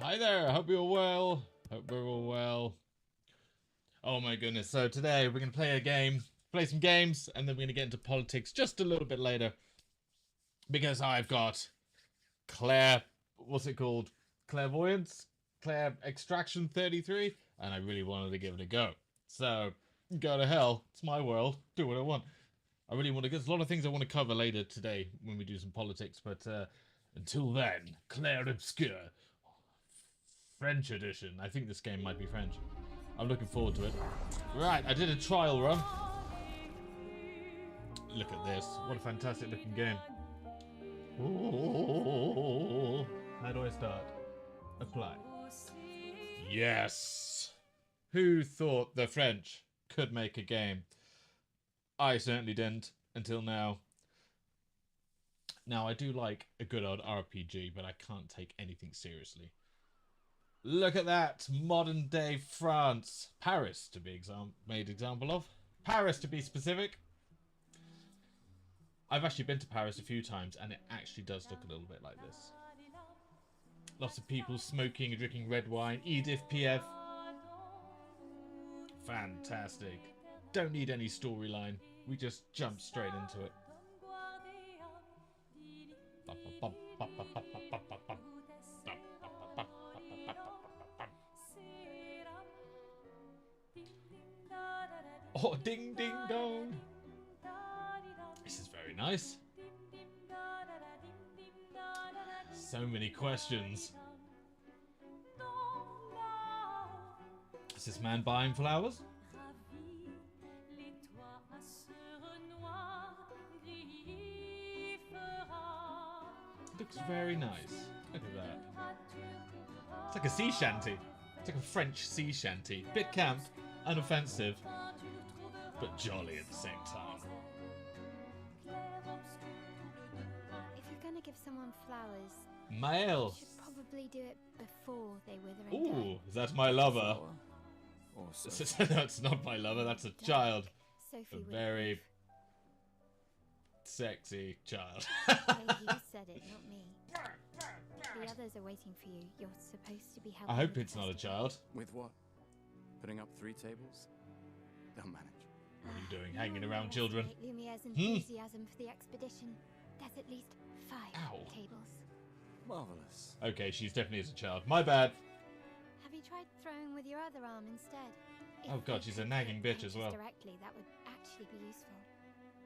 Hi there, I hope you're well. Hope we're all well. Oh my goodness, so today we're going to play a game, play some games, and then we're going to get into politics just a little bit later. Because I've got what's it called? Clairvoyance? Clair Extraction 33, and I really wanted to give it a go. So, go to hell, it's my world, do what I want. I really want to, there's a lot of things I want to cover later today when we do some politics, but until then, Claire Obscure. French edition. I think this game might be French. I'm looking forward to it. Right, I did a trial run. Look at this. What a fantastic looking game. Ooh. How do I start? Apply. Yes! Who thought the French could make a game? I certainly didn't until now. Now, I do like a good old RPG, but I can't take anything seriously. Look at that! Modern day France. Paris, to be made example of. Paris, to be specific. I've actually been to Paris a few times, and it actually does look a little bit like this. Lots of people smoking and drinking red wine. Edith Piaf. Fantastic. Don't need any storyline. We just jump straight into it. Oh, ding ding dong. This is very nice. So many questions. Is this man buying flowers? Looks very nice. Look at that. It's like a sea shanty. It's like a French sea shanty. Bit camp, unoffensive, but jolly at the same time. If you're gonna give someone flowers, Male. you should probably do it before they wither and Ooh, die. is that my lover? Or That's not my lover, that's a child. Sophie A would very approve. sexy child. Hey, you said it, not me. The others are waiting for you. You're supposed to be helping. I hope with the it's not a festival. child. with what? Putting up 3 tables? They'll manage. What are you doing, You hanging around children? underestimate Lumiere's enthusiasm for the expedition. There's at least 5 Ow. tables. Marvelous. Okay, she's definitely is a child. My bad. Have you tried throwing with your other arm instead? Oh If God, they she's a could nagging hit bitch as Tenchus well. Directly, that would actually be useful.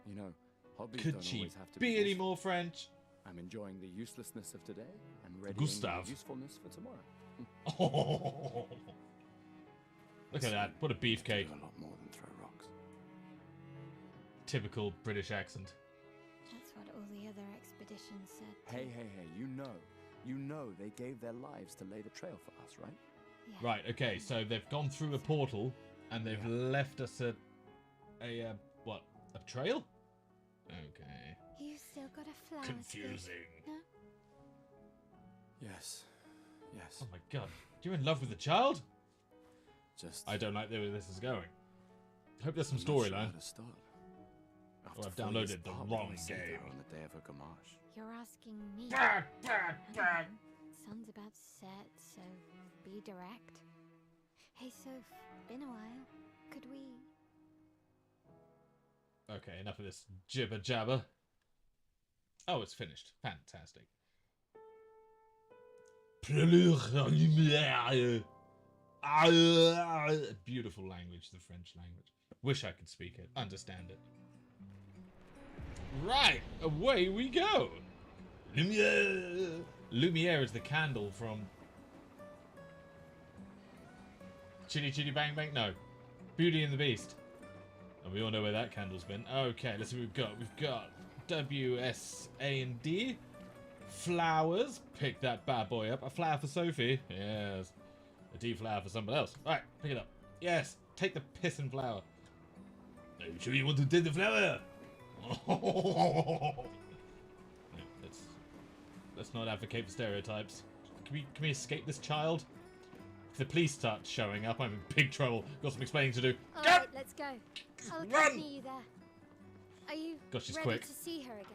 You know, hobbies Could don't she always have to be any useful. more French? I'm enjoying the uselessness of today and readying Gustav. the usefulness for tomorrow. Oh. Look at that. What a Do beefcake. a lot more than throw rocks. Typical British accent. That's what all the other expeditions said. Hey, you know they gave their lives to lay the trail for us, right? Yeah. Right, okay, so they've gone through a portal and they've left us a what? A trail? Okay. You still got a flower. Confusing. No? Yes. Oh my God. You're in love with the child? Just I don't like where this is going. Hope there's some I'm not sure how storyline. to start. I've After downloaded Freya's the part, wrong I saved her game. on the day of her gamage. You're asking me. Bah. Sun's about to set, so be direct. Hey, Soph, been a while. Could we? Okay, enough of this jibber jabber. Oh, it's finished. Fantastic. Beautiful language, the French language. Wish I could speak it, understand it. Right, away we go. Lumiere. Lumiere is the candle from Chitty Chitty Bang Bang. No, Beauty and the Beast. And we all know where that candle's been. Okay, let's see what we've got. We've got W, S, A, and D. Flowers. Pick that bad boy up. A flower for Sophie. Yes. A D flower for someone else. Alright, pick it up. Yes. Take the pissing flower. Are you sure you want to take the flower? No, let's not advocate for stereotypes. Can we escape this child? If the police start showing up, I'm in big trouble. Got some explaining to do. All right, let's go. I'll accompany you there. Are you God, she's ready quick. to see her again?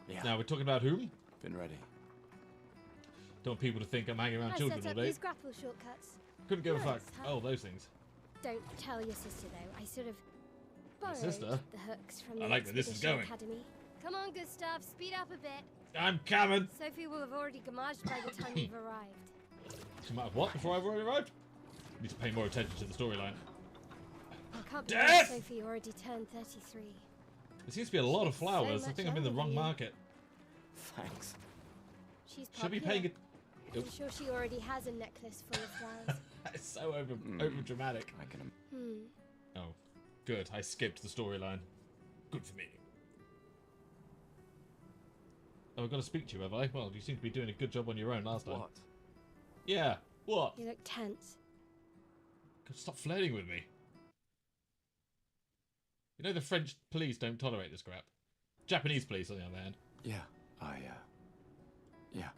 Yeah. Now we're talking about whom? Been ready. Don't want people to think I'm hanging around I children set all up day. these grapple shortcuts. Couldn't give a fuck. Nice, huh? Oh, those things. Don't tell your sister though. I sort of borrowed sister? the hooks from I the like where this is Expedition going. Academy. Come on, Gustav, speed up a bit. I'm coming. Sophie will have already gamaged by the time you've arrived. She might have what before I've already arrived? Need to pay more attention to the storyline. I can't believe Death! Sophie already turned 33. There seems to be a lot of She's so flowers. I much think I'm in the younger wrong than you. market. Thanks. She's Should I be popular. paying it? I'm sure she already has a necklace full of flowers. It's so over dramatic. I can. Oh, good. I skipped the storyline. Good for me. Oh, I've got to speak to you, have I? Well, you seem to be doing a good job on your own last time. What? Yeah. What? You look tense. Stop flirting with me. You know the French police don't tolerate this crap. Japanese police, on the other hand. Yeah. Yeah.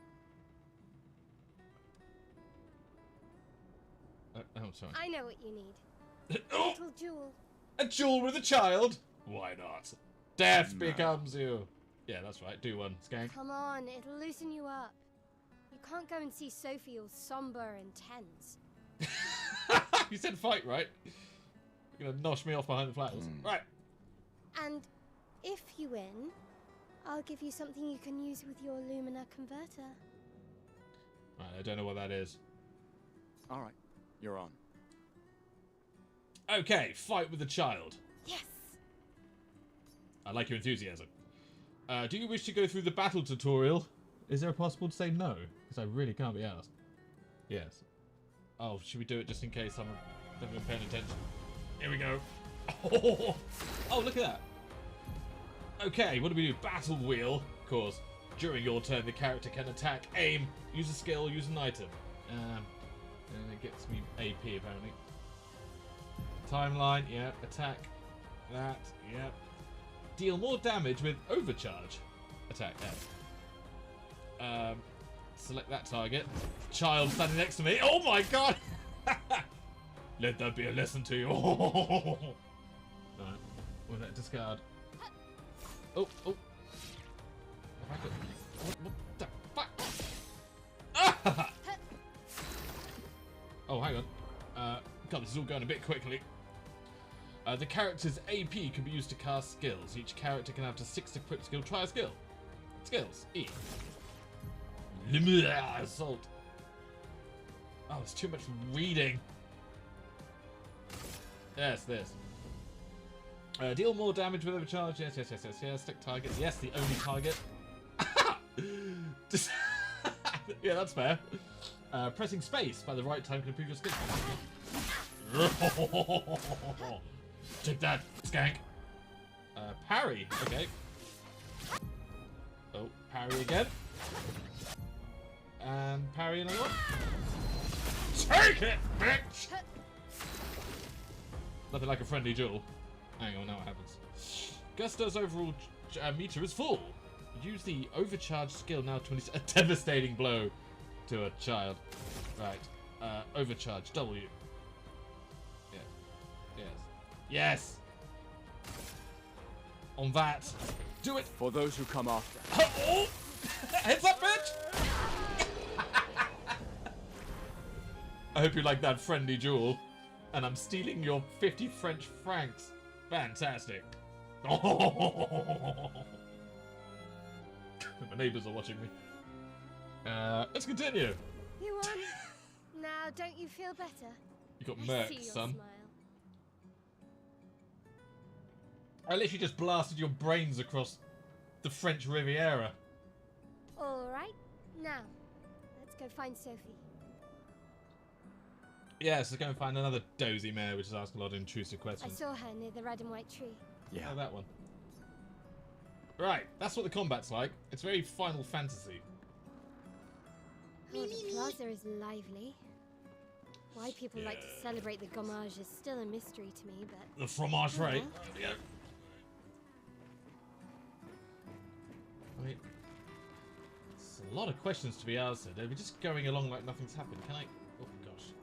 Oh, sorry. I know what you need. Oh! Little jewel. A duel with a child? Why not? Death No. becomes you. Yeah, that's right. Do one, skank. Come on, it'll loosen you up. You can't go and see Sophie all somber and tense. You said fight, right? You're gonna nosh me off behind the flowers. Right. And if you win, I'll give you something you can use with your Lumina converter. Right, I don't know what that is. All right. You're on. Okay, fight with the child. Yes! I like your enthusiasm. Do you wish to go through the battle tutorial? Is there a possible to say no? Because I really can't be asked. Yes. Oh, should we do it just in case I'm not paying attention? Here we go. Oh, look at that. Okay, what do we do? Battle wheel. Of course, during your turn, the character can attack, aim, use a skill, use an item. And it gets me AP apparently. Timeline, yep. Attack, that, yep. Deal more damage with overcharge. Attack F. Select that target. Child standing next to me. Oh my god! Let that be a lesson to you. Alright. We'll let discard. Oh. What the fuck? Ah! Oh, hang on. God, this is all going a bit quickly. The character's AP can be used to cast skills. Each character can have to 6 equipped skill. Try a skill. Skills. E. Assault. Oh, it's too much reading. Yes, this. Deal more damage with overcharge. Yes. Stick target. Yes, the only target. Yeah, that's fair. Pressing space by the right time can improve your skill. Take that, skank. Parry. Okay. Oh, parry again. And parry another one. Take it, bitch! Nothing like a friendly duel. Hang on, now what happens. Gusta's overall meter is full. Use the overcharge skill now to release a devastating blow to a child. Right. Overcharge. W. Yeah. Yes. On that. Do it. For those who come after. Oh! Heads up, bitch! I hope you like that friendly duel. And I'm stealing your 50 French francs. Fantastic. Oh! My neighbours are watching me. Let's continue. You won. Now, don't you feel better? You got I see murked, your son. smile. I literally just blasted your brains across the French Riviera. All right. Now, let's go find Sophie. Yes, let's go and find another dozy mare, which is asking a lot of intrusive I questions. saw her near the red and white tree. Yeah. Oh, that one. Right, that's what the combat's like. It's very Final Fantasy. Oh, the plaza is lively. Why people like to celebrate the gommage is still a mystery to me, but... The fromage rate. Yeah. I mean, it's a lot of questions to be answered. We're just going along like nothing's happened. Can I... Oh, gosh.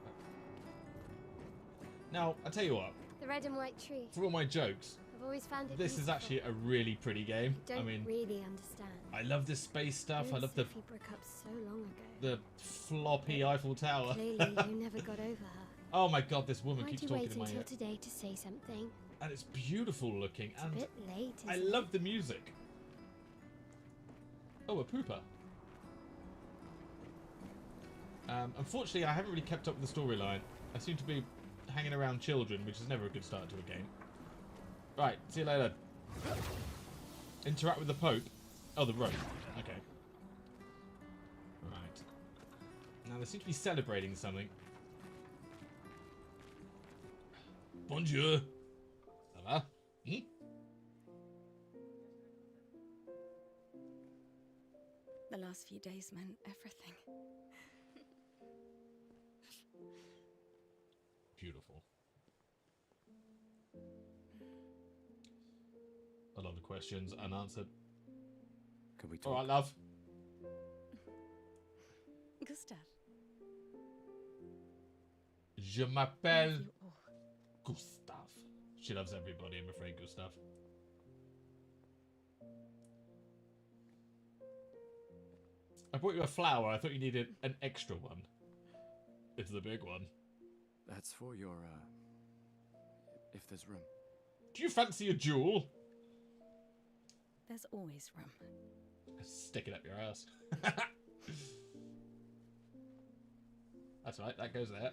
Now, I'll tell you what. The red and white tree. For all my jokes, I've always found it This is beautiful. actually a really pretty game. I don't I mean, really understand. I love the space stuff. I love the Sophie broke up so long ago. floppy Eiffel Tower. Clearly, you never got over her. Oh my god, this woman Why'd keeps you talking wait in my until ear. today to say something? And it's beautiful looking, It's and a bit late, isn't I it? love the music. Oh, a pooper. Unfortunately, I haven't really kept up with the storyline. I seem to be hanging around children, which is never a good start to a game. Right, see you later. Interact with the Pope. Oh, the rope. Okay. Right. Now, they seem to be celebrating something. Bonjour. Ça va? Hmm? The last few days meant everything. Beautiful. A lot of questions unanswered. Can we talk? All right, love. Gustav. Je m'appelle You all. Gustav. She loves everybody, I'm afraid, Gustav. I brought you a flower. I thought you needed an extra one. It's the big one. That's for your, if there's room. Do you fancy a jewel? There's always room. Stick it up your ass. That's right, that goes there.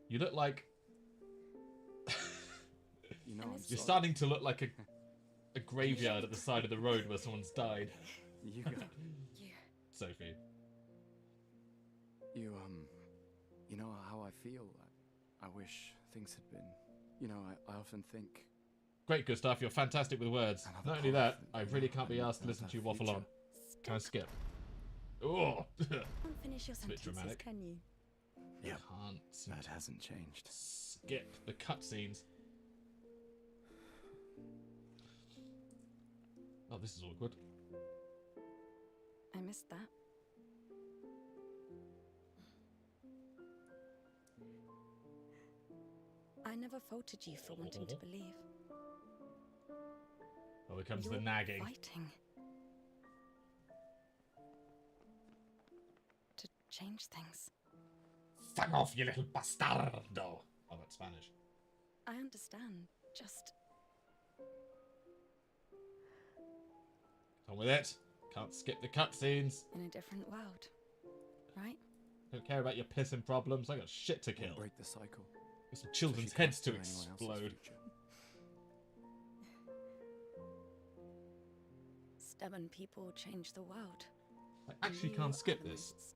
You look like... You know, And I'm it's- You're sorry. starting to look like a graveyard at the side of the road where someone's died. You got, You. Sophie. you know how I feel. I wish things had been. You know, I often think. Great, Gustav, you're fantastic with words. Another Not only path that, I really can't be asked to listen to you waffle on. Can I skip? Oh! Can't finish your a bit sentences, dramatic. can you? Yeah, Can't that hasn't changed. skip the cutscenes. Oh, this is awkward. I missed that. I never faulted you for wanting to believe. Oh, here comes You're the nagging. fighting. To change things. Fuck off, you little bastardo! Oh, that's Spanish. I understand. Just On with it. Can't skip the cutscenes. in a different world. Right? Don't care about your pissing problems. I got shit to We'll kill. break the cycle. Got some so children's she can't heads to steal anyone else's explode. future. Stubborn people change the world. I actually You can't are skip the this. most-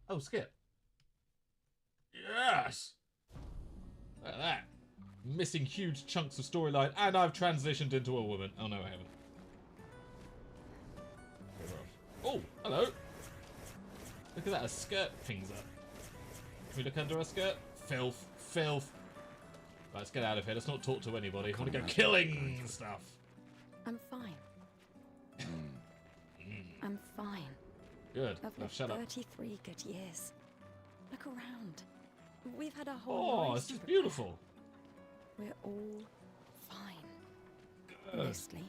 Oh, skip. Yes! Look at that. Missing huge chunks of storyline, and I've transitioned into a woman. Oh, no, I haven't. Oh, hello. Look at that, her skirt pings up. Can we look under her skirt? Filth, filth. Right, let's get out of here. Let's not talk to anybody. I want to go killing stuff. I'm fine. I'm fine. Good. I've Now lived shut up. 33 good years. Look around. We've had a whole Oh, lives this to is prepare. beautiful. We're all fine. Good. Mostly.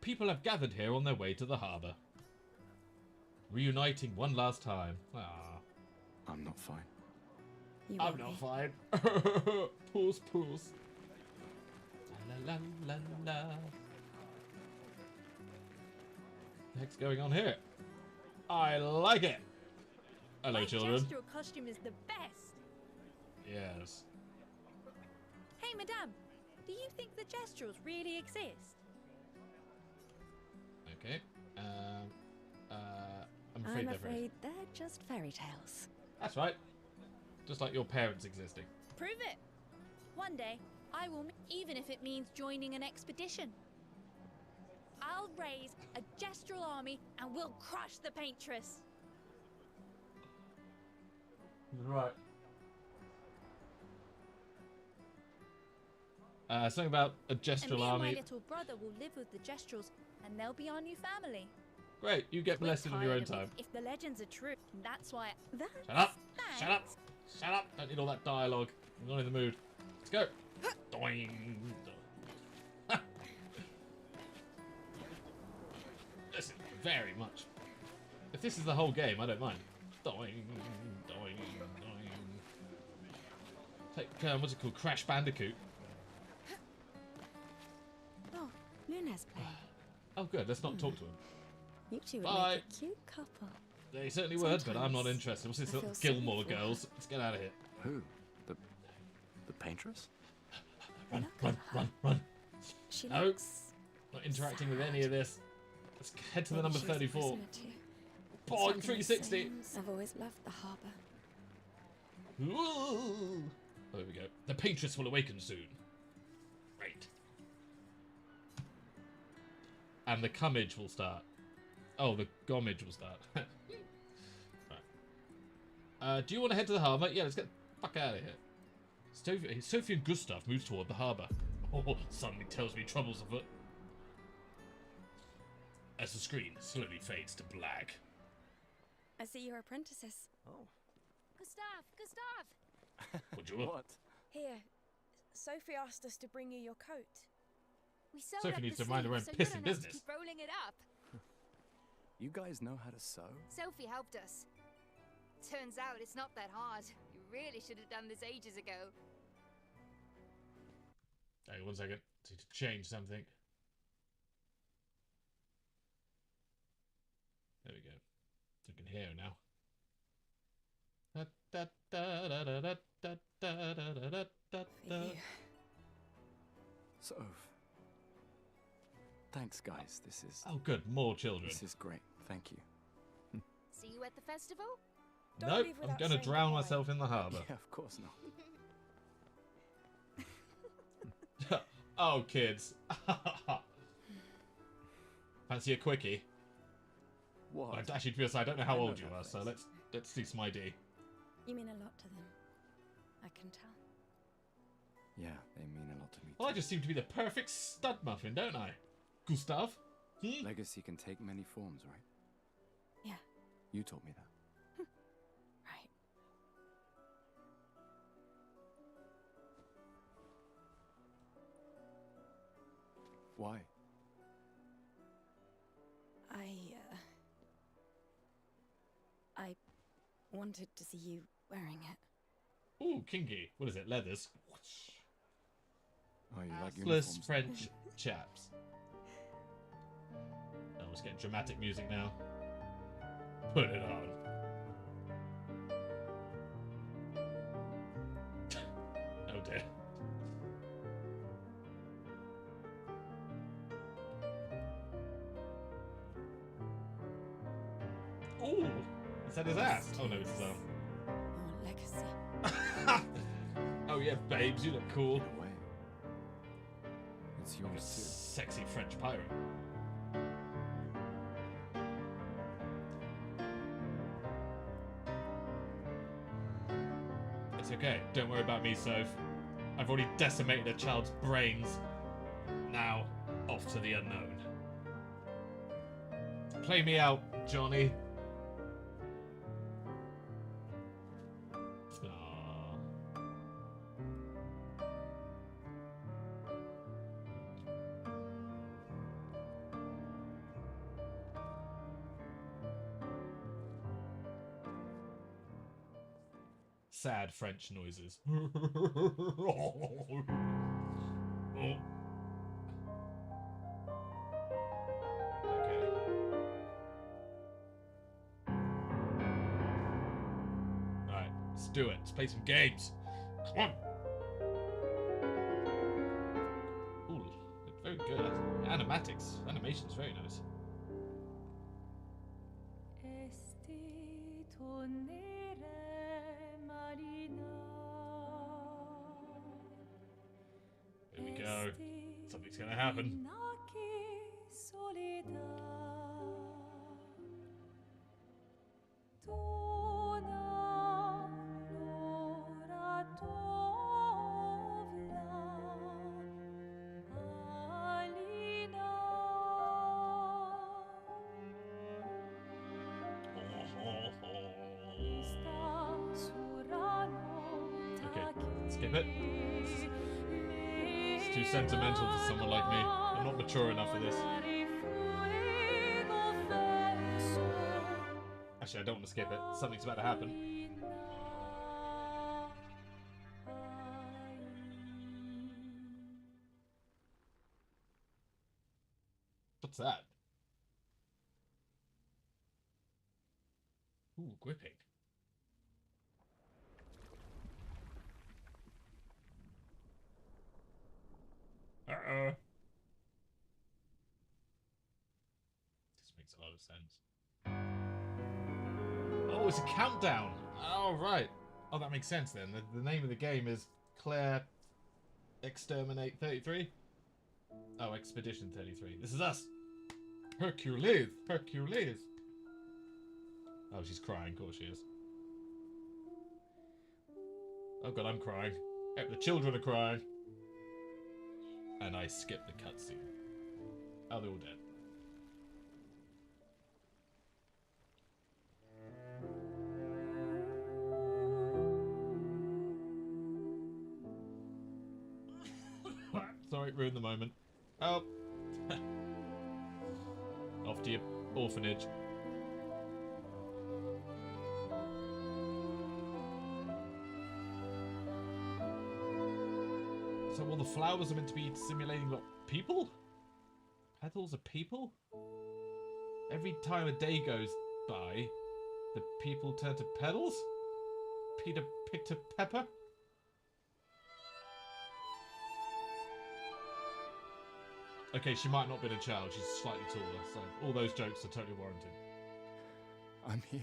People have gathered here on their way to the harbour. Reuniting one last time. Ah, I'm not fine. You I'm won't not be. fine. Pulse, pulse. La la la la. What the heck's going on here? I like it. Hello, My children. gestural costume is the best. Yes. Hey, madame, do you think the gestuals really exist? Okay. I'm afraid I'm they're afraid they're just fairy tales. That's right. Just like your parents existing. Prove it. One day, I will, even if it means joining an expedition. I'll raise a gestural army and we'll crush the paintress. Right. Something about a And gestural me and my army. little brother will live with the gestrals and they'll be our new family. Great, you get We're blessed on your own tired of it. time. If the legends are true, that's why. That's Shut up! Thanks. Shut up! Shut up! Don't need all that dialogue. I'm not in the mood. Let's go. Doing. Listen, very much. If this is the whole game, I don't mind. Doing, doing, doing. Take, what's it called? Crash Bandicoot. Oh, Luna's playing. Oh, good. Let's not talk to him. You two would Bye. make a cute couple. They certainly would, but I'm not Sometimes interested. What's this I little feel sorry Gilmore for her. girls? Let's get out of here. Who? The paintress? Run, Look run, at her. run, run. She No. looks Not interacting with any of this. Let's head to the maybe number she was a 34. prisoner too. Boing, Stuck in the 360. flames. I've always loved the harbour. Ooh. Oh, there we go. The Paintress will awaken soon. Great. And the cummage will start. Oh, the gommage will start. Right. Do you want to head to the harbour? Yeah, let's get the fuck out of here. Sophie and Gustav moves toward the harbour. Oh, suddenly tells me trouble's afoot. As the screen slowly fades to black. I see you're apprentices. Oh. Gustav! Would you? What? Here, Sophie asked us to bring you your coat. We sewed Sophie up needs the to mind her sleeves, own so you pissing don't have to business. keep rolling it up. You guys know how to sew? Sophie helped us. Turns out it's not that hard. You really should have done this ages ago. Hang on 1 second. Need to change something. There we go. You can hear her now. For you. Soph. Thanks, guys. This is Oh, good. More children. this is great. Thank you. See you at the festival? Don't Nope. leave I'm without going to saying drown goodbye. myself in the harbour. Yeah, of course not. Oh, kids. Fancy a quickie? What? Well, actually, to be honest, I don't know how I know old you that are, so face. let's do some ID. You mean a lot to them. I can tell. Yeah, they mean a lot to me. Well, I too. just seem to be the perfect stud muffin, don't I? Gustav? Hmm? Legacy can take many forms, right? Yeah. You told me that. Right. Why? I wanted to see you wearing it. Ooh, kinky. What is it? Leathers? Oh, you like Assless uniforms? French chaps. Oh, let's get dramatic music now. Put it on. Oh dear. Ooh! Is that his ass? Oh no, it's his arm. Your legacy. Oh yeah, babes, you look cool. In a way. It's Like a yours sexy French pirate. It's okay. Don't worry about me, Soph. I've already decimated a child's brains. Now, off to the unknown. Play me out, Johnny. Aww. Sad French noises. Oh. Okay. Alright, let's do it. Let's play some games. Come on. Ooh, look very good. Animatics. Animation's very nice. Here we go. Something's gonna happen. Okay, let's skip it. It's too sentimental for someone like me. I'm not mature enough for this. Actually, I don't want to skip it. Something's about to happen. What's that? Ooh, gripping. Uh-oh. This makes a lot of sense. Oh, it's a countdown. Oh, right. Oh, that makes sense then. The name of the game is Claire Exterminate 33. Oh, Expedition 33. This is us. Hercules. Hercules. Oh, she's crying. Of course she is. Oh god, I'm crying. The children are crying. And I skipped the cutscene. Oh, they're all dead. Sorry, ruined the moment. Oh. Off to your orphanage. So all the flowers are meant to be simulating what? People? Petals are people? Every time a day goes by, the people turn to petals? Peter picked a pepper? Okay, she might not have been a child, she's slightly taller, so all those jokes are totally warranted. I'm here.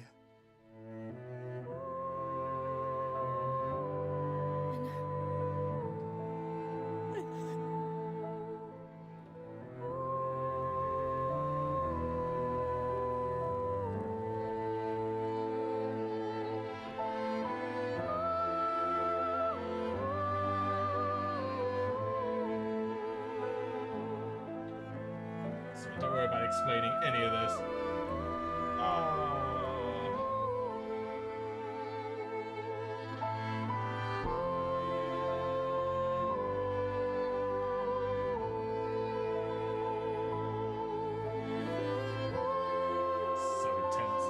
So don't worry about explaining any of this. Oh. So intense.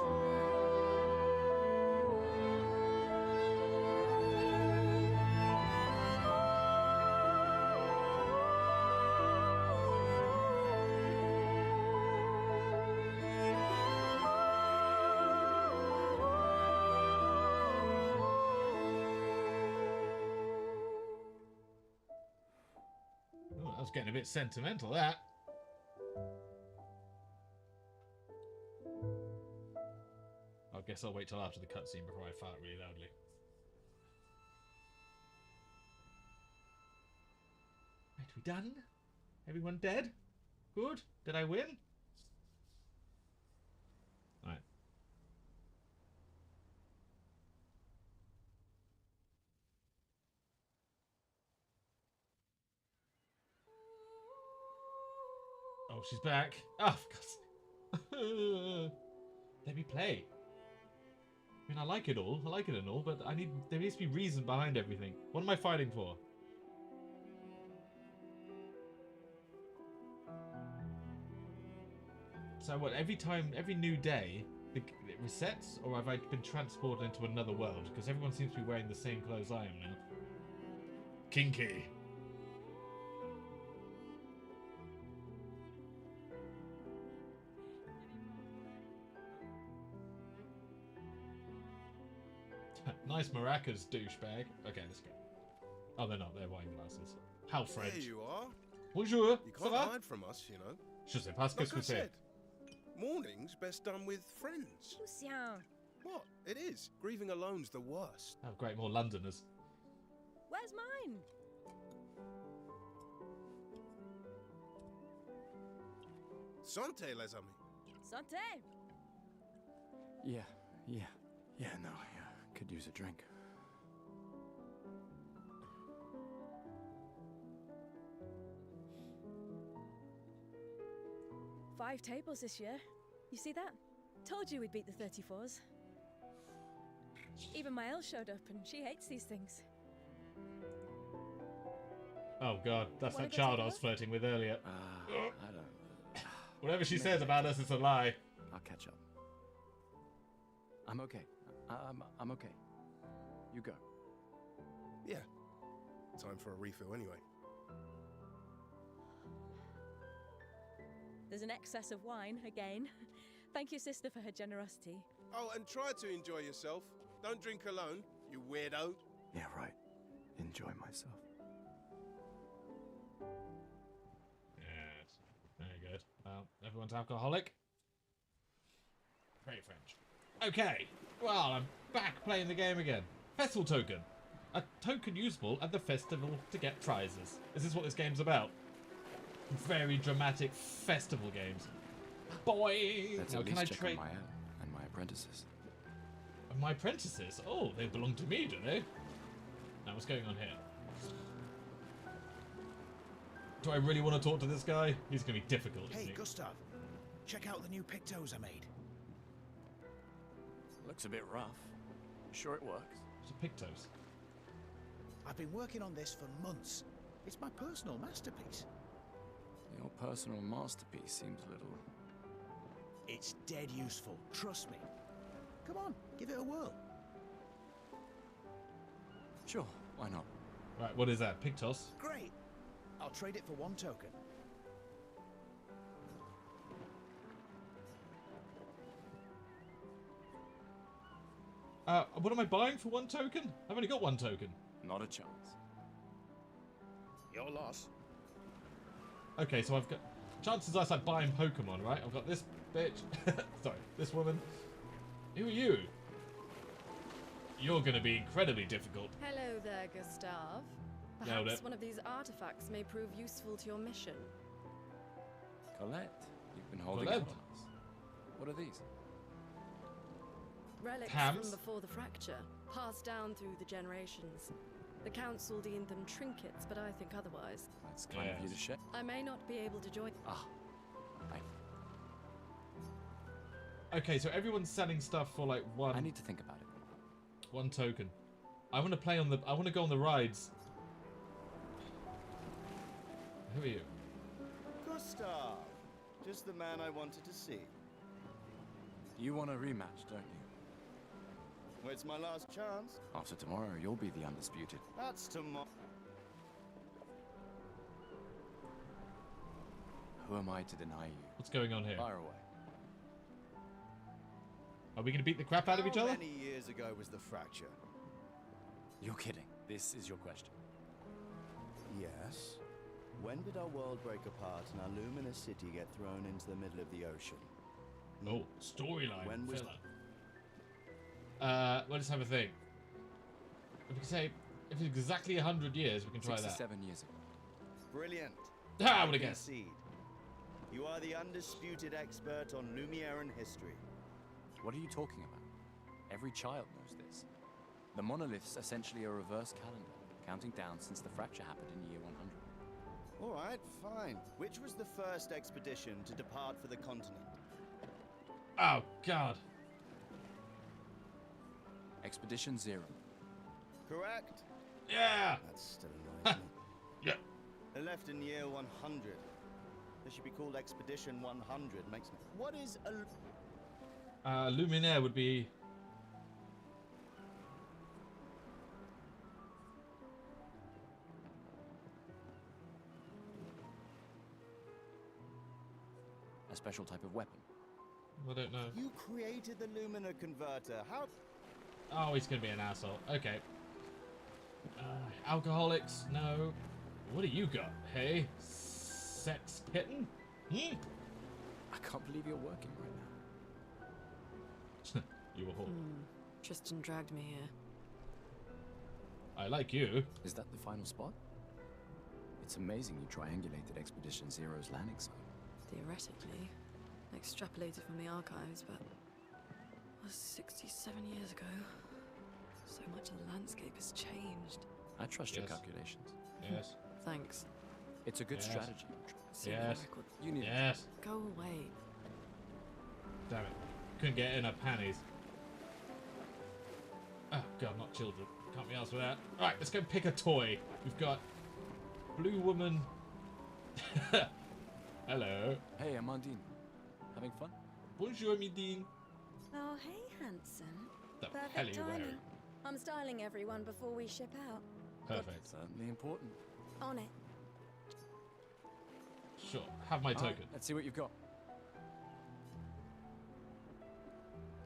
Oh, that was getting a bit sentimental, that. I guess I'll wait till after the cutscene before I fart really loudly. Right, we done? Everyone dead? Good? Did I win? Right. Oh, she's back. Oh, for God's sake. Let me play. I mean, I like it all. I like it and all, but there needs to be reason behind everything. What am I fighting for? So what, every new day, it resets? Or have I been transported into another world? Because everyone seems to be wearing the same clothes I am now. Kinky. Nice maracas, douchebag. Okay, let's go. Oh, they're not. They're wine glasses. How French. There you are. Bonjour. You Ça can't va? hide from us, you know. Je sais pas ce que Like I c'est. said, mourning's best done with friends. Lucien, What? It is. Grieving alone's the worst. Oh, great, more Londoners. where's mine? Santé, les amis. Santé! Yeah, no, I could use a drink. Five tables this year. You see that? Told you we'd beat the 34s. Even my Elle showed up and she hates these things. Oh god, that's Wanna that go child take a I was look? flirting with earlier. I don't... Whatever she Maybe says about us is a lie. I'll catch up. I'm okay. I'm okay. You go. Yeah. Time for a refill anyway. There's an excess of wine again. Thank your sister for her generosity. Oh, and try to enjoy yourself. Don't drink alone, you weirdo. Yeah, right. Enjoy myself. Yes. Very good. Well, everyone's alcoholic. Very French. Okay. Well, I'm back playing the game again. Festival token. A token usable at the festival to get prizes. Is this what this game's about? Very dramatic festival games. Boy! Let's Now, at can least I check trade on my own and my apprentices. my apprentices? Oh, they belong to me, do they? Now, what's going on here? Do I really want to talk to this guy? He's going to be difficult, isn't Hey, he? Gustav. Check out the new pictos I made. Looks a bit rough. Sure it works? It's a Pictos. I've been working on this for months. It's my personal masterpiece. Your personal masterpiece seems a little... It's dead useful, trust me. Come on, give it a whirl. Sure, why not? Right, what is that? Pictos? Great. I'll trade it for one token. What am I buying for one token? I've only got one token. Not a chance. Your loss. Okay, so I've got... Chances are it's like buying Pokemon, right? I've got this bitch. Sorry, this woman. Who are you? You're going to be incredibly difficult. Hello there, Gustav. Nailed Perhaps it. one of these artifacts may prove useful to your mission. Colette, you've been holding Colette? out on us. What are these? Relics Hams? from before the fracture, passed down through the generations. The council deemed them trinkets, but I think otherwise. That's kind of you to Yes. share. I may not be able to join. Ah, thank you. Okay, so everyone's selling stuff for like I need to think about it. one token. I want to play on the... I want to go on the rides. Who are you? Gustav! Just the man I wanted to see. You want a rematch, don't you? Well, it's my last chance. After tomorrow, you'll be the undisputed. That's tomorrow. Who am I to deny you? What's going on here? Fire away. Are we going to beat the crap out of each How other? many years ago was the fracture? You're kidding. This is your question. Yes. When did our world break apart and our luminous city get thrown into the middle of the ocean? Oh, storyline. When was- filler. Let's have a think. If we can say, if it's exactly 100 years, we can try that. 67 years ago. Brilliant. Ah, I would have guessed. Concede. You are the undisputed expert on Lumiere history. What are you talking about? Every child knows this. The monolith's essentially a reverse calendar, counting down since the fracture happened in year 100. All right, fine. Which was the first expedition to depart for the continent? Oh, God. Expedition 0. Correct? Yeah! That still annoys me. Yeah. They left in year 100. They should be called Expedition 100. Makes no... What is a... Luminaire would be... A special type of weapon. I don't know. You created the Lumina converter. How... Oh, he's going to be an asshole. Okay. Alcoholics? No. What do you got? Hey? Sex kitten? Hmm? I can't believe you're working right now. You a whore. Tristan dragged me here. I like you. Is that the final spot? It's amazing you triangulated Expedition Zero's landing site. Theoretically, extrapolated from the archives, but it was 67 years ago. So much of the landscape has changed. I trust your Yes. calculations. Yes. Thanks. It's a good Yes. strategy. See the Yes. record. You need Yes. Go away. Damn it. Couldn't get in her panties. Oh, God, not children. Can't be asked for that. Alright, let's go pick a toy. We've Blue woman. Hello. Hey, Amandine. Having fun? Bonjour, Midine. Oh, hey, handsome. The Perfect hell are you timing. wearing? I'm styling everyone before we ship out. Perfect. Certainly important. On it. Sure. Have my All right, token. let's see what you've got.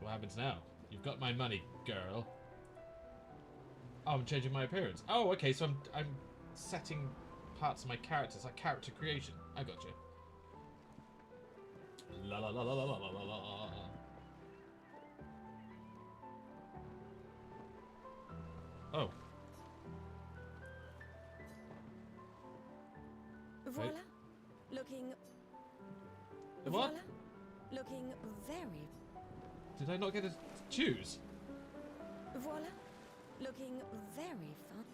What happens now? You've got my money, girl. Oh, I'm changing my appearance. Oh, okay, so I'm setting parts of my characters, like character creation. I got you. La la la la la la la la la. Oh. Voila. Looking. The what? Voila. Looking very. Did I not get to choose? Voila. Looking very fun.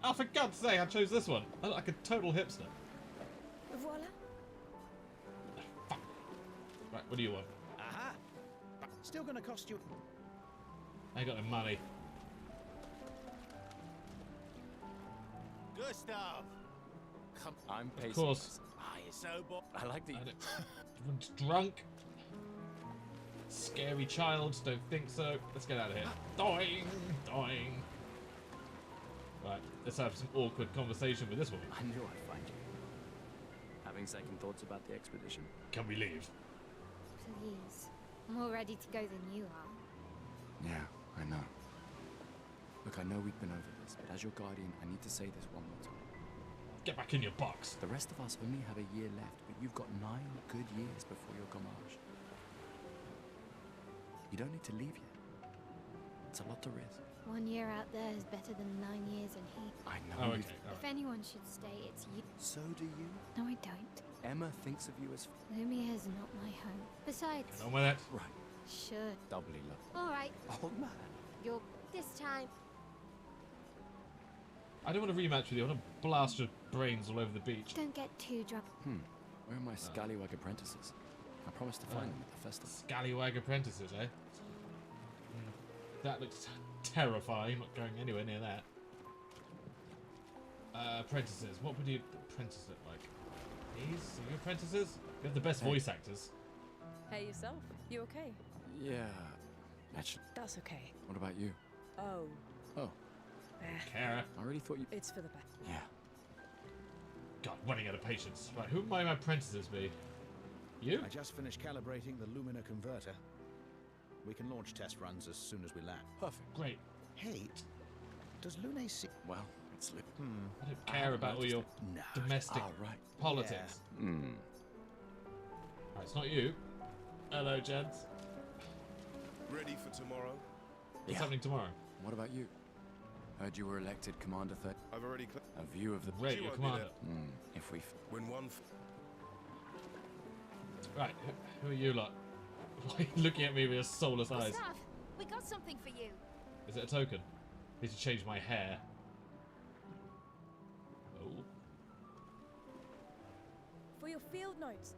Oh, for God's sake, I chose this one. I look like a total hipster. Voila. Fuck. Right, what do you want? Aha! Still gonna cost you. I ain't got no money. Gustav! Come, I'm pacing. Of course. Ah, you're so I like the. I don't- Everyone's drunk. Scary child, don't think so. Let's get out of here. Doing, doing. Right, let's have some awkward conversation with this woman. I knew I'd find you. Having second thoughts about the expedition? Can we leave? Please. I'm more ready to go than you are. Yeah, I know. Look, I know we've been over this, but as your guardian, I need to say this one more time. Get back in your box. The rest of us only have a year left, but you've got 9 good years before your gommage. You don't need to leave yet. It's a lot to risk. 1 year out there is better than 9 years in here. I know. Oh, you've- okay. If anyone should stay, it's you. So do you? No, I don't. Emma thinks of you as Lumia's not my home. Besides, Get on with it. right, should. doubly loved. All right, Old man. you're this time. I don't want to rematch with you. I want to blast your brains all over the beach. Don't get too drunk. Where are my scallywag apprentices? I promised to find them at the festival. Scallywag apprentices, eh? That looks terrifying. Not going anywhere near that. Apprentices. What would you apprentice look like? These? Are you apprentices? You have the best voice actors. Hey, yourself. You okay? Yeah. Actually, That's okay. what about you? Oh. Oh, Kara. I really thought you. It's for the best. Yeah. God, running out of patience. Right, who might my apprentices be? You? I just finished calibrating the Lumina converter. We can launch test runs as soon as we land. Perfect. Great. Hey, does Lune see? Well, it's lit. I don't care about all your No. domestic Oh, right. politics. Hmm. Right, it's not you. Hello, gents. Ready for tomorrow? What's happening tomorrow? What about you? Heard you were elected Commander Third. I've already A view of the. Great, She your won't be commander. If we. when one. Right, who are you lot? Why are you looking at me with your soulless eyes? Gustav, we got something for you. Is it a token? Need to change my hair. Oh. For your field notes.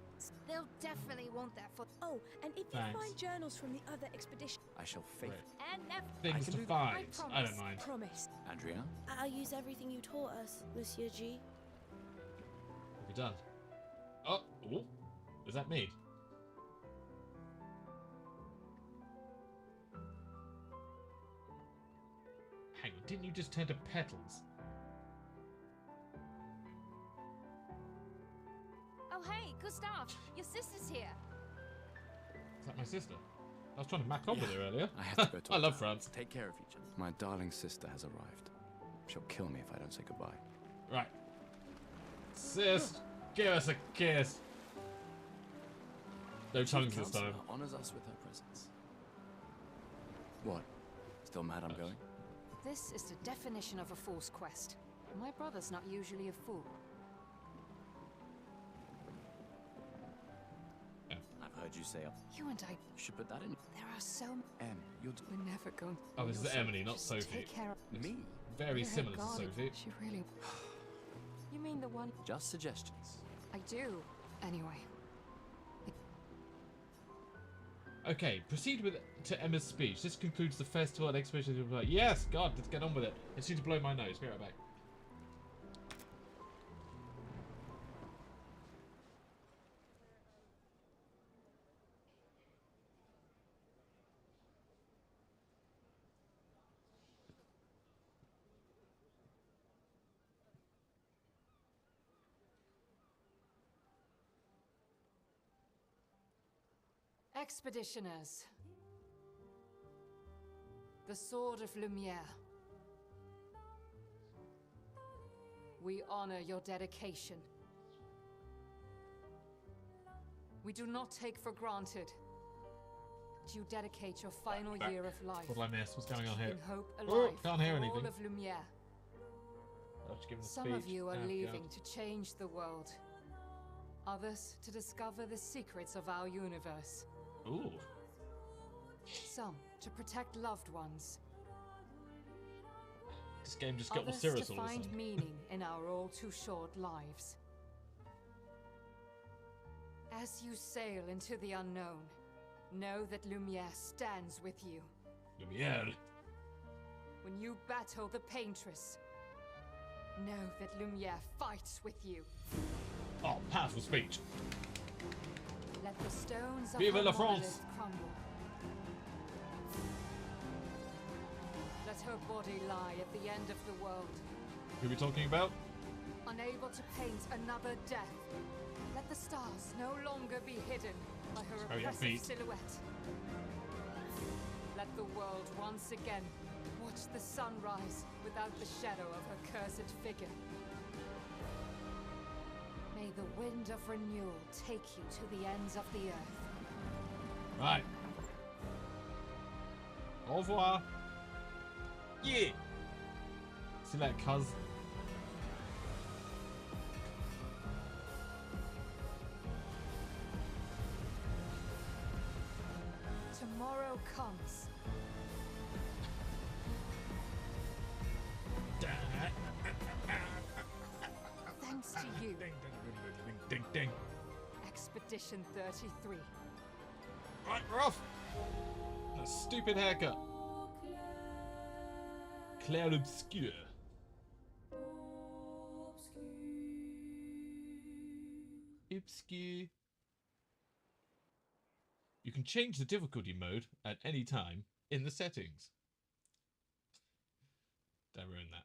They'll definitely want that for. Oh, and if you Thanks. find journals from the other expedition, I shall faith. Great. And never. Things can to do that. find. I promise. don't mind. promise. Adriana? I'll use everything you taught us, Monsieur G. What have you done? Oh, ooh. Is that me? Hang on, didn't you just turn to petals? Oh, hey, Gustav, your sister's here. Is that my sister? I was trying to mac on with her earlier. I have to go talk I love to her. France. Take care of each other. My darling sister has arrived. She'll kill me if I don't say goodbye. Right. Sis, give us a kiss. No tongues this time. Counselor honors us with her presence. What? Still mad I'm going? This is the definition of a fool's quest. My brother's not usually a fool. I've heard you say You and I, you should put that in. there are so Em, you're we're never going. Oh, this is You'll Emily, not just Sophie. Take care of It's me. very You're her similar to guardian. Sophie. She really. You mean the one? Just suggestions. I do. Anyway, Okay, proceed with to Emma's speech. This concludes the festival and exhibition. Yes, God, let's get on with it. It seems to blow my nose. Be right back. Expeditioners. The Sword of Lumiere. We honor your dedication. We do not take for granted that you dedicate your final year of life. What did I miss? What's going on here? In hope Oh, alive can't hear for anything. all of Lumiere. I'll just give him the Some of speech. you are Oh, leaving God. to change the world. Others to discover the secrets of our universe. Ooh. Some to protect loved ones. This game just got all Others serious to all of a find sudden. meaning in our all too short lives. As you sail into the unknown, know that Lumiere stands with you. Lumiere. When you battle the Paintress, know that Lumiere fights with you. Oh, powerful speech. Let the stones of Vive her la France. monolith crumble. Let her body lie at the end of the world. Who are we talking about? Unable to paint another death. Let the stars no longer be hidden by her Oh, yeah, oppressive beat. silhouette. Let the world once again watch the sun rise without the shadow of her cursed figure. May the wind of renewal take you to the ends of the earth. Right. Au revoir. Yeah. See that, cuz? Tomorrow comes. Thanks to you. Ding, ding, ding. Expedition 33. Right, we're off. A stupid haircut. Clair obscur. Obscure. You can change the difficulty mode at any time in the settings. Don't ruin that.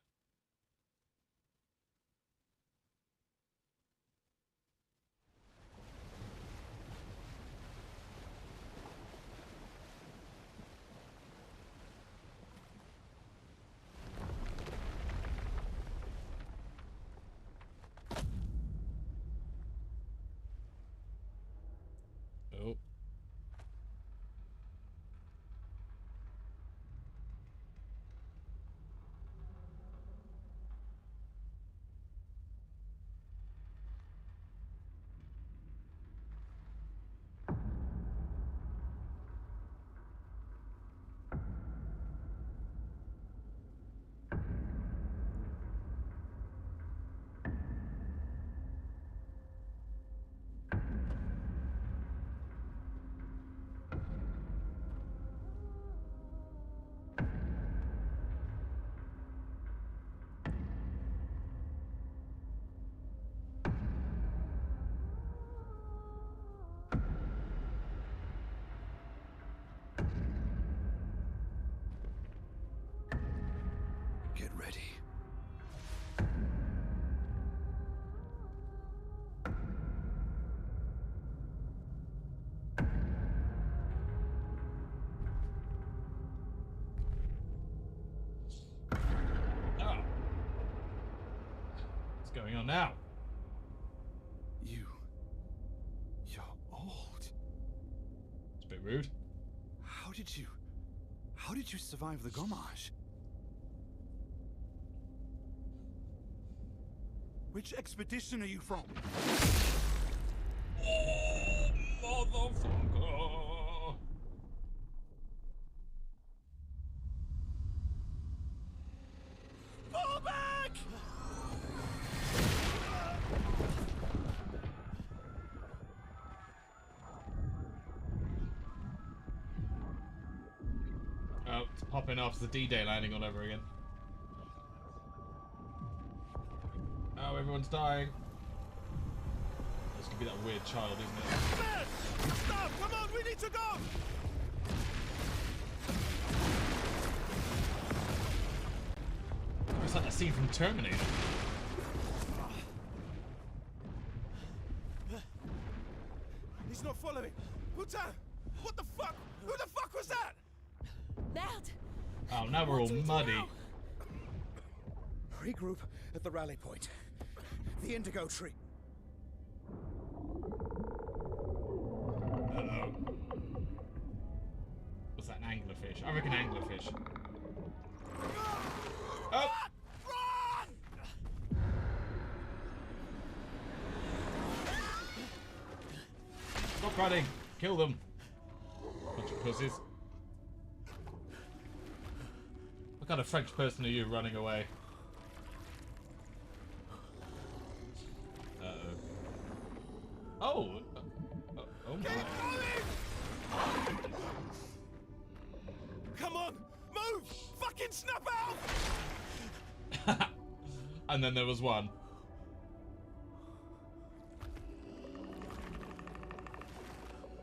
Oh. Get ready. Ah. What's going on now? You're old. It's a bit rude. How did you survive the Gommage? Which expedition are you from? Oh, motherfucker! Fall back! Oh, it's popping off the D-Day landing all over again. Oh, everyone's dying. This could be that weird child, isn't it? Man! Stop! Come on, we need to go! It's like that scene from Terminator. He's not following. Putain! Merde! Oh, now we're all muddy. Regroup at the rally point. The indigo tree. Uh-oh. Was that an anglerfish? I reckon anglerfish. Oh! Stop running! Kill them! Bunch of pussies. What kind of French person are you running away? Uh-oh. Oh! Oh my. Come on! Move! Fucking snap out! And then there was one.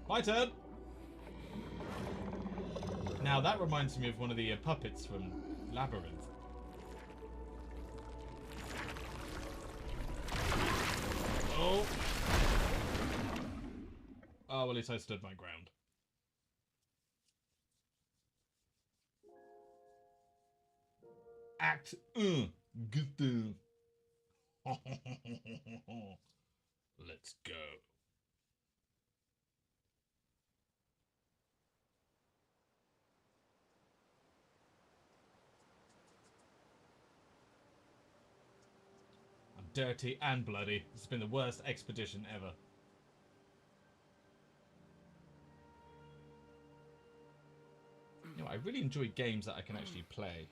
My turn! Now that reminds me of one of the puppets from Labyrinth. Oh! Oh, well, at least I stood my ground. Act 1. Good. Let's go. I'm dirty and bloody. This has been the worst expedition ever. You know, I really enjoy games that I can actually play.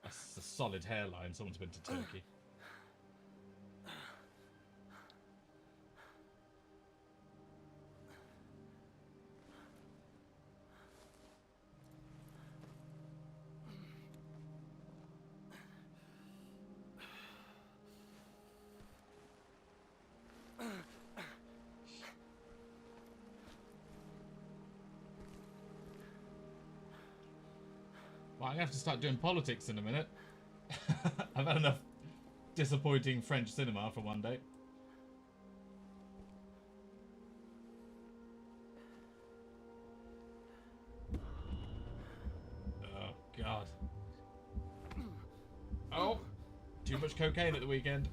That's a solid hairline. Someone's been to Turkey. Well, I'm going to have to start doing politics in a minute. I've had enough disappointing French cinema for one day. Oh, God. Oh! Too much cocaine at the weekend.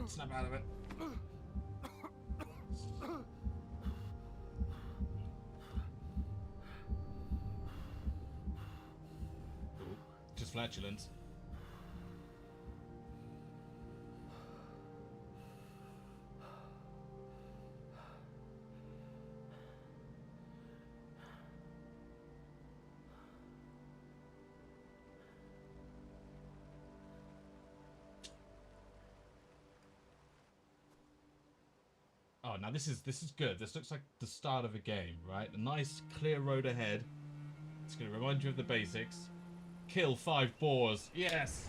Snap out of it. Just flatulence. Oh, now this is good. This looks like the start of a game, right? A nice clear road ahead. It's going to remind you of the basics. Kill 5 boars. Yes!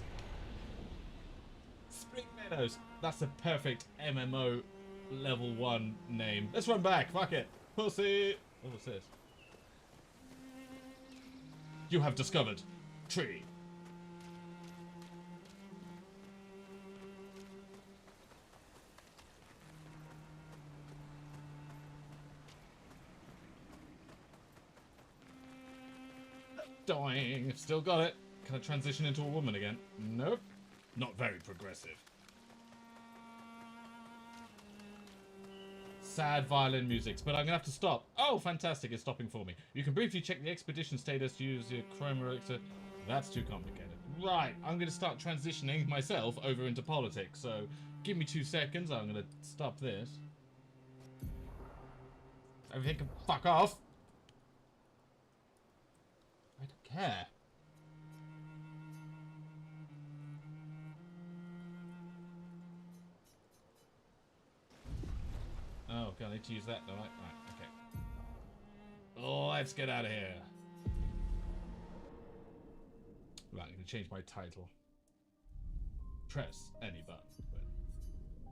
Spring Meadows. That's a perfect MMO level 1 name. Let's run back. Fuck it. Pussy. Oh, what's this? You have discovered tree. Dying. Still got it. Can I transition into a woman again? Nope. Not very progressive. Sad violin music, but I'm gonna have to stop. Oh, fantastic, it's stopping for me. You can briefly check the expedition status, use your chroma elixir. That's too complicated. Right, I'm gonna start transitioning myself over into politics, so give me 2 seconds. I'm gonna stop this. Everything can fuck off. I don't care. Oh, God, I need to use that, don't I? Right, okay. Oh, let's get out of here. Right, I'm going to change my title. Press any button.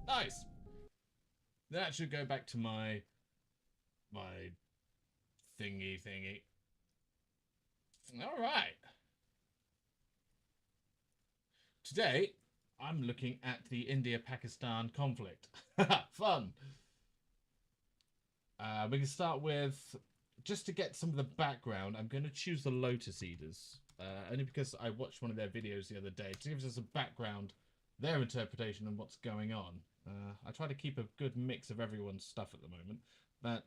Nice! That should go back to my thingy. Alright. Today, I'm looking at the India-Pakistan conflict. Fun. We can start with, just to get some of the background, I'm going to choose the Lotus Eaters. Only because I watched one of their videos the other day. It gives us a background, their interpretation and what's going on. I try to keep a good mix of everyone's stuff at the moment. But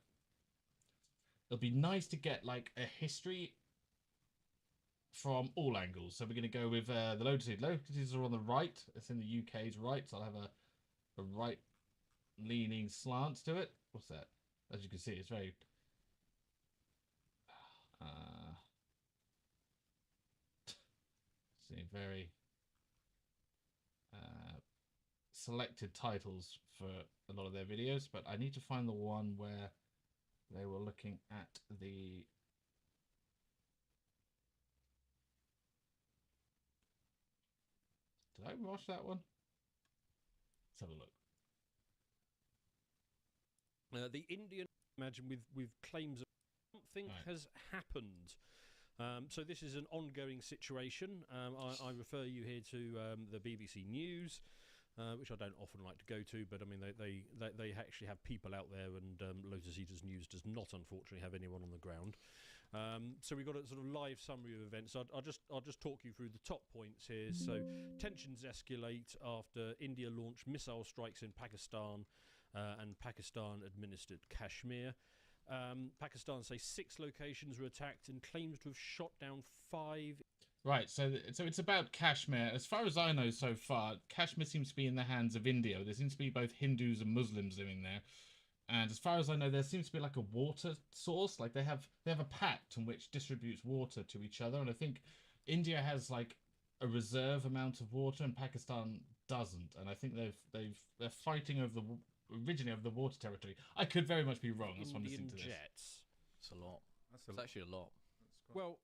it'll be nice to get like a history from all angles. So we're going to go with the Lotus Eaters. Lotus Eaters are on the right. It's in the UK's right. So I'll have a right-leaning slant to it. What's that? As you can see, it's very... very selected titles for a lot of their videos, but I need to find the one where they were looking at the... Did I watch that one? Let's have a look. The Indian, imagine, with claims of something has happened. So this is an ongoing situation. I refer you here to the BBC News, which I don't often like to go to, but I mean they actually have people out there, and Lotus Eaters News does not, unfortunately, have anyone on the ground. So we've got a sort of live summary of events. I'll just talk you through the top points here. So tensions escalate after India launched missile strikes in Pakistan, and Pakistan administered Kashmir. Pakistan say 6 locations were attacked and claims to have shot down 5. Right, so it's about Kashmir. As far as I know so far, Kashmir seems to be in the hands of India. There seems to be both Hindus and Muslims living there. And as far as I know, there seems to be like a water source. Like they have a pact in which distributes water to each other. And I think India has like a reserve amount of water and Pakistan doesn't. And I think they're fighting over originally over the water territory. I could very much be wrong. That's why I'm listening to this. Jets. It's a lot. It's actually a lot. Well,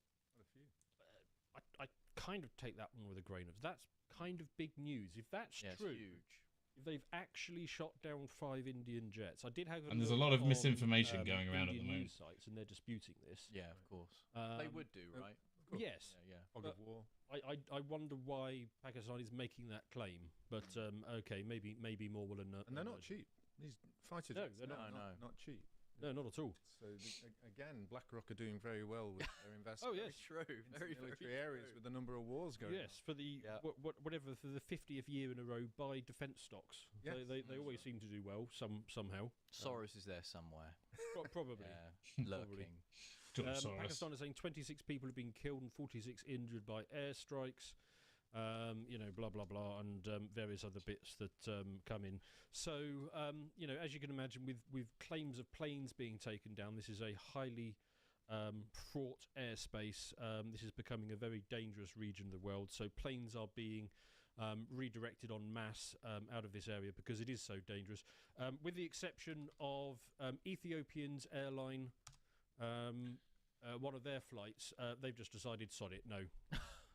I kind of take that one with a grain of... That's kind of big news. If that's true, huge. If they've actually shot down 5 Indian jets, I did have. And there's a lot of misinformation going around at the moment. News sites, and they're disputing this. Yeah, of course. They would do, right? Yes. Yeah. Fog of war. I wonder why Pakistan is making that claim, but okay, maybe more will know. And they're not cheap. These fighter jets, they're not cheap. No, not at all. So again, BlackRock are doing very well with their investment. Oh yes, true. Very military areas with the number of wars going. Yes, for the whatever, for the 50th year in a row, buy defence stocks. Yes. They always seem to do well somehow. Soros is there somewhere. Probably. Lurking. Pakistan is saying 26 people have been killed and 46 injured by airstrikes. Blah blah blah, and various other bits that come in. So, as you can imagine, with claims of planes being taken down, this is a highly fraught airspace. This is becoming a very dangerous region of the world. So planes are being redirected en masse out of this area because it is so dangerous. With the exception of Ethiopian's airline, one of their flights, they've just decided, sod it, no.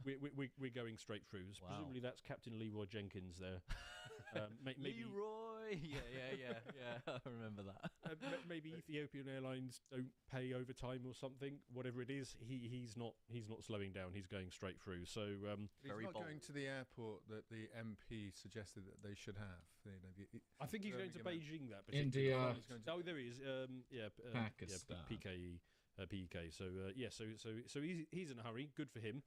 We're going straight through. Wow. Presumably that's Captain Leroy Jenkins there. Maybe Leroy! Yeah. I remember that. Maybe Ethiopian Airlines don't pay overtime or something. Whatever it is, he's not slowing down. He's going straight through. So he's not going to the airport that the MP suggested that they should have. I think he's going to Beijing. That India. Oh, there he is. Pakistan. PKE. PK. So he's in a hurry. Good for him.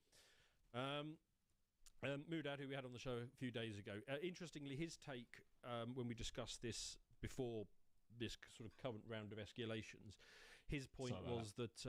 Muhdad, who we had on the show a few days ago, interestingly, his take when we discussed this before this sort of current round of escalations, his point was that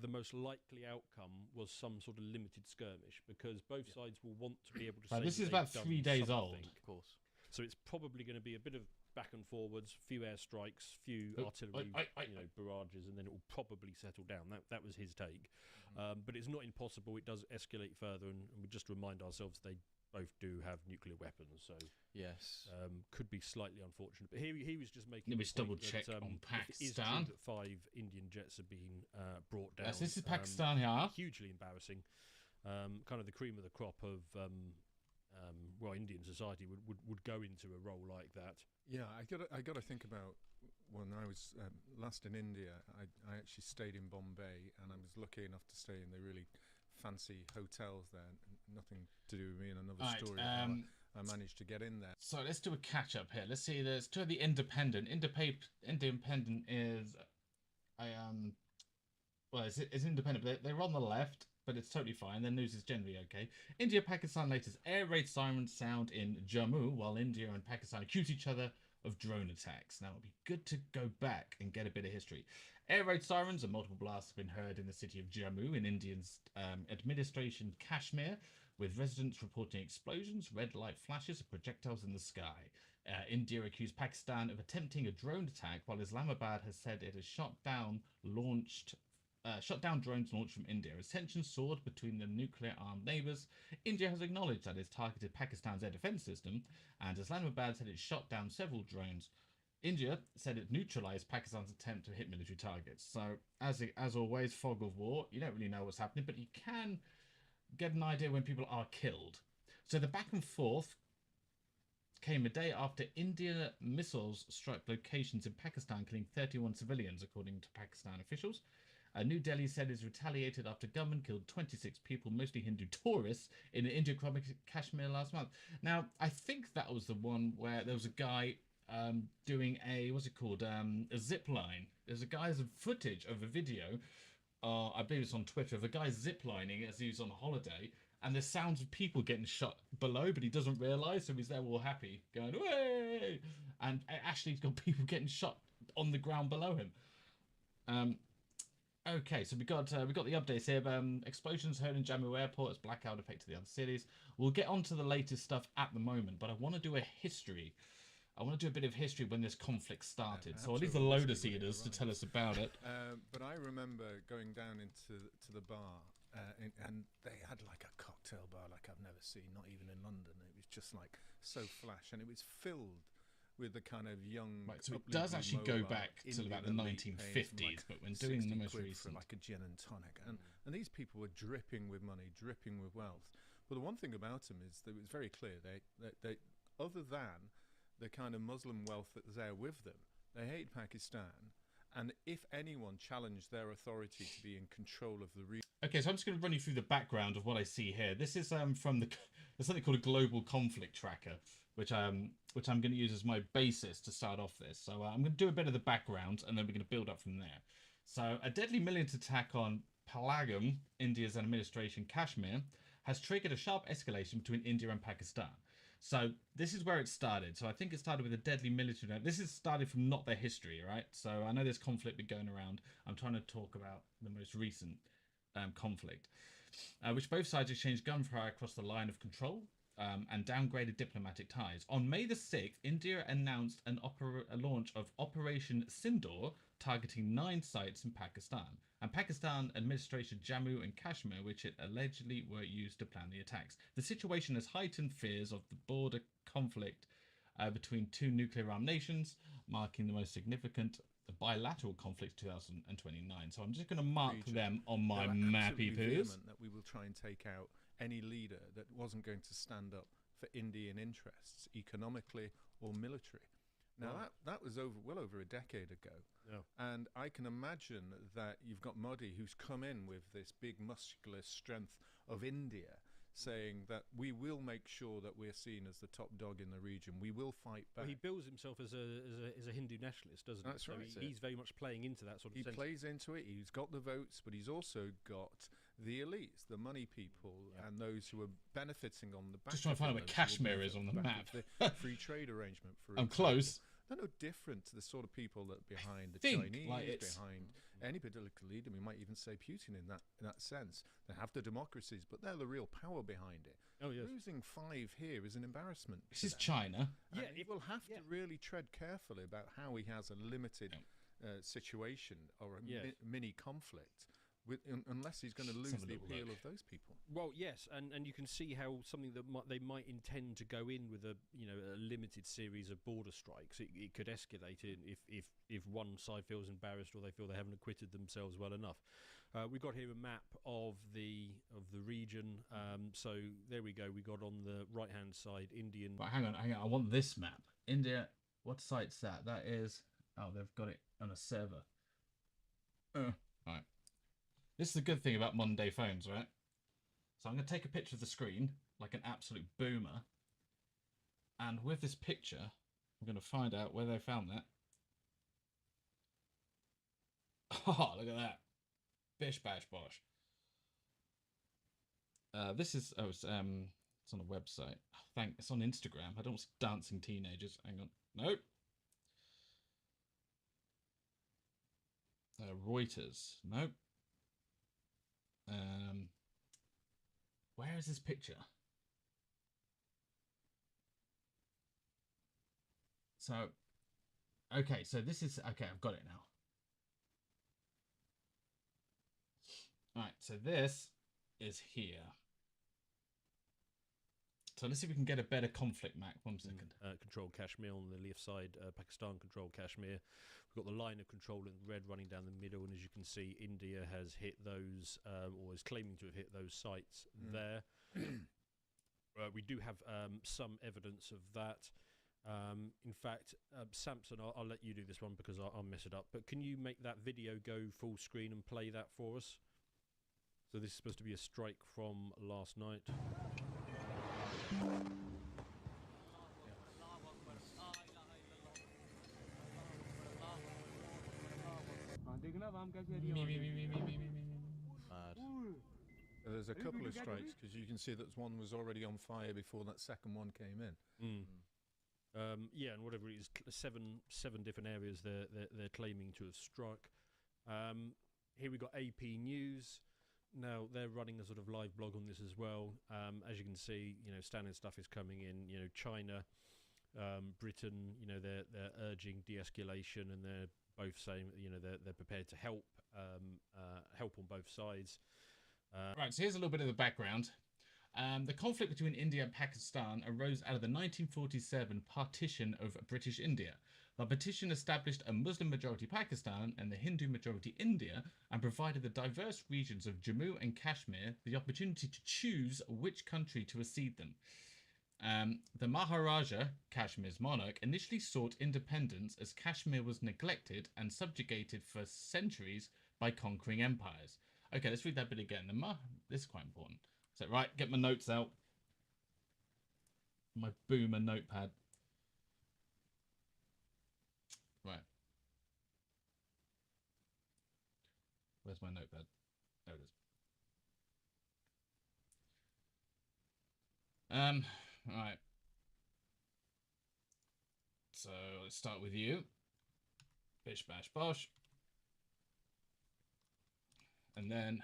the most likely outcome was some sort of limited skirmish because both sides will want to be able to say this is about 3 days old. Of course. So it's probably going to be a bit of back and forwards, few airstrikes, few artillery barrages, and then it will probably settle down. That was his take. But it's not impossible. It does escalate further, and we just remind ourselves they both do have nuclear weapons. So yes, could be slightly unfortunate. But he was just making. Let me double check on Pakistan. 5 Indian jets have been brought down. Yes, this is Pakistan here. Hugely embarrassing. Kind of the cream of the crop of Indian society would go into a role like that. Yeah, I got to think about when I was last in India. I actually stayed in Bombay, and I was lucky enough to stay in the really fancy hotels there. Nothing to do with me, and another story. I managed to get in there. So let's do a catch up here. Let's see. There's two of the Independent. Independent is well, it's independent, but they're on the left, but it's totally fine. Their news is generally okay. India-Pakistan latest air raid sirens sound in Jammu, while India and Pakistan accuse each other of drone attacks. Now, it'd be good to go back and get a bit of history. Air raid sirens and multiple blasts have been heard in the city of Jammu in India's administration Kashmir, with residents reporting explosions, red light flashes, and projectiles in the sky. India accused Pakistan of attempting a drone attack, while Islamabad has said it has shot down drones launched from India. As tensions soared between the nuclear-armed neighbours, India has acknowledged that it's targeted Pakistan's air defence system, and Islamabad said it shot down several drones. India said it neutralised Pakistan's attempt to hit military targets. So, as always, fog of war, you don't really know what's happening, but you can get an idea when people are killed. So the back and forth came a day after India missiles struck locations in Pakistan, killing 31 civilians, according to Pakistan officials. New Delhi said it's retaliated after government killed 26 people, mostly Hindu tourists, in the India-occupied Kashmir last month. Now, I think that was the one where there was a guy doing a, what's it called, a zip line. There's a guy's footage of a video, I believe it's on Twitter, of a guy ziplining as he was on holiday, and there's sounds of people getting shot below, but he doesn't realise, so he's there all happy, going, "Way!" And actually he's got people getting shot on the ground below him. Okay, so we got the updates here. Explosions heard in Jammu Airport as blackout affected the other cities. We'll get onto the latest stuff at the moment, but I want to do a history. I want to do a bit of history when this conflict started. So I'll leave the Lotus Eaters to tell us about it. But I remember going down to the bar, and they had like a cocktail bar like I've never seen, not even in London. It was just like so flash, and it was filled with the kind of young. Right, so it does actually go back to about the 1950s, but when doing the most recent, like a gin and tonic, and these people were dripping with money, dripping with wealth. But the one thing about them is that it was very clear they other than the kind of Muslim wealth that's there with them, they hate Pakistan, and if anyone challenged their authority to be in control of the region. Okay, so I'm just going to run you through the background of what I see here. This is from there's something called a global conflict tracker, which I'm going to use as my basis to start off this. So I'm going to do a bit of the background, and then we're going to build up from there. So a deadly militant attack on Pahalgam, India's administration Kashmir, has triggered a sharp escalation between India and Pakistan. So this is where it started. So I think it started with a deadly military attack. This is started from not their history, right? So I know there's conflict been going around. I'm trying to talk about the most recent conflict, which both sides exchanged gunfire across the line of control and downgraded diplomatic ties. On May the 6th, India announced a launch of Operation Sindoor, targeting 9 sites in Pakistan. And Pakistan administration Jammu and Kashmir, which it allegedly were used to plan the attacks. The situation has heightened fears of the border conflict between two nuclear-armed nations, marking the most significant bilateral conflict 2029. So I'm just going to mark them on my mappy poos. That we will try and take out any leader that wasn't going to stand up for Indian interests, economically or military. Now that was well over a decade ago, and I can imagine that you've got Modi, who's come in with this big muscular strength of India, saying that we will make sure that we're seen as the top dog in the region. We will fight back. Well, he bills himself as a Hindu nationalist, doesn't he? That's right. So he's very much playing into that sort of He sense. plays into it. He's got the votes, but he's also got the elites, the money people, and those who are benefiting on the back. Just trying to find out where Kashmir is on the map. The free trade arrangement. For I'm close. They're no different to the sort of people that are behind the Chinese, behind any political leader. We might even say Putin in that sense. They have the democracies, but they're the real power behind it. Oh yes. Losing 5 here is an embarrassment. This is China. And he will have to really tread carefully about how he has a limited situation or a mini conflict. Unless he's going to lose the appeal of those people. Well, yes, and you can see how something that they might intend to go in with a limited series of border strikes. It could escalate if one side feels embarrassed or they feel they haven't acquitted themselves well enough. We've got here a map of the region. So there we go. We got on the right hand side Indian. But hang on. I want this map. India. What site's that? That is. Oh, they've got it on a server. Right. This is the good thing about modern day phones, right? So I'm going to take a picture of the screen like an absolute boomer. And with this picture, I'm going to find out where they found that. Oh, look at that. Bish, bash, bosh. This is, it's on a website. It's on Instagram. I don't see dancing teenagers. Hang on. Nope. Reuters. Nope. Where is this picture? So, okay, so this is, okay, I've got it now. All right, so this is here. So let's see if we can get a better conflict map. 1 second. Control Kashmir on the left side, Pakistan control Kashmir. We've got the line of control in red running down the middle, and as you can see, India has hit those, or is claiming to have hit those sites there. We do have some evidence of that. In fact, Samson, I'll let you do this one because I'll mess it up. But can you make that video go full screen and play that for us? So this is supposed to be a strike from last night. There's a couple of strikes because you can see that one was already on fire before that second one came in. Yeah, and whatever it is, seven different areas they're claiming to have struck. Here we got AP News. Now they're running a sort of live blog on this as well. As you can see, standard stuff is coming in. China, Britain, they're urging de-escalation, and they're both saying they're prepared to help on both sides. Right, so here's a little bit of the background. The conflict between India and Pakistan arose out of the 1947 partition of British India. The partition established a Muslim-majority Pakistan and the Hindu-majority India and provided the diverse regions of Jammu and Kashmir the opportunity to choose which country to accede them. The Maharaja, Kashmir's monarch, initially sought independence as Kashmir was neglected and subjugated for centuries by conquering empires. Okay, let's read that bit again. This is quite important. So, right, get my notes out. My boomer notepad. Right. Where's my notepad? There it is. Right. So, let's start with you. Bish, bash, bosh. And then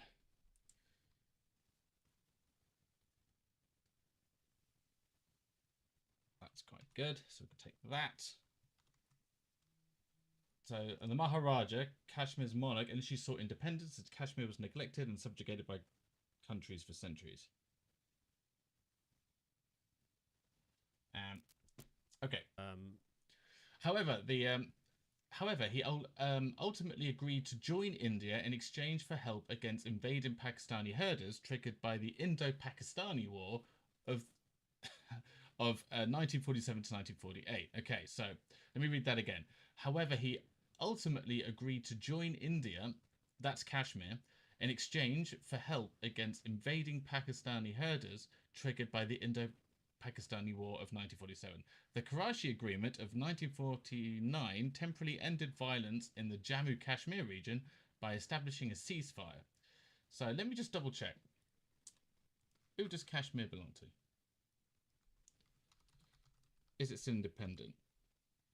that's quite good. So we can take that. So, and the Maharaja, Kashmir's monarch, initially sought independence as Kashmir was neglected and subjugated by countries for centuries. Okay. However, he ultimately agreed to join India in exchange for help against invading Pakistani herders triggered by the Indo-Pakistani War of 1947 to 1948. Okay, so let me read that again. However, he ultimately agreed to join India, that's Kashmir, in exchange for help against invading Pakistani herders triggered by the Indo-Pakistani War of 1947. The Karachi Agreement of 1949 temporarily ended violence in the Jammu Kashmir region by establishing a ceasefire. So let me just double check. Who does Kashmir belong to? Is it independent?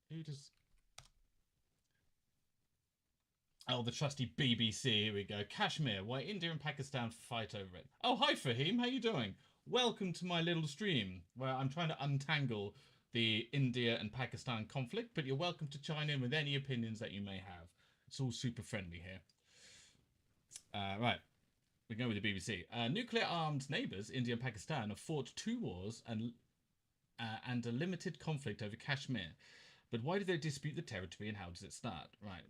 Who does... Oh, the trusty BBC. Here we go. Kashmir, why India and Pakistan fight over it. Oh, hi, Fahim. How you doing? Welcome to my little stream where I'm trying to untangle the India and Pakistan conflict, but you're welcome to chime in with any opinions that you may have. It's all super friendly here. Right. We go with the BBC. Nuclear-armed neighbours, India and Pakistan, have fought 2 wars and a limited conflict over Kashmir. But why do they dispute the territory and how does it start? Right.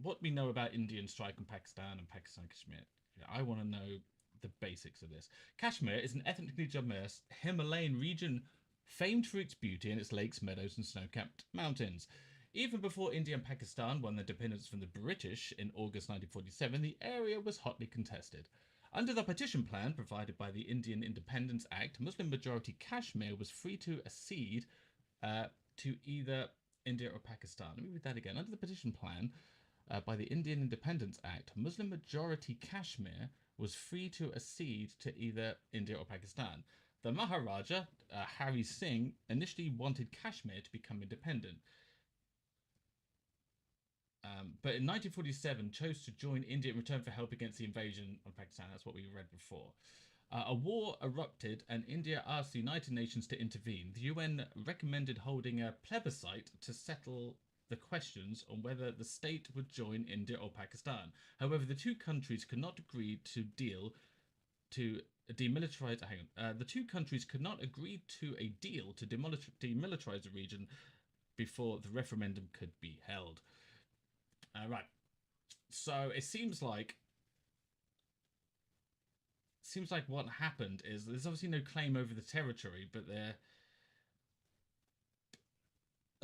What we know about Indian strike on Pakistan and Pakistan Kashmir. I want to know the basics of this. Kashmir is an ethnically diverse Himalayan region famed for its beauty and its lakes, meadows and snow-capped mountains. Even before India and Pakistan won their independence from the British in August 1947, the area was hotly contested. Under the partition plan provided by the Indian Independence Act, Muslim-majority Kashmir was free to accede to either India or Pakistan. Let me read that again. Under the petition plan by the Indian Independence Act, Muslim majority Kashmir was free to accede to either India or Pakistan. The Maharaja, Hari Singh, initially wanted Kashmir to become independent, but in 1947 chose to join India in return for help against the invasion of Pakistan. That's what we read before. A war erupted and India asked the United Nations to intervene. The UN recommended holding a plebiscite to settle the questions on whether the state would join India or Pakistan. However, the two countries could not agree to demilitarize. The two countries could not agree to a deal to demilitarize the region before the referendum could be held. Right. So it seems like what happened is there's obviously no claim over the territory, but they're...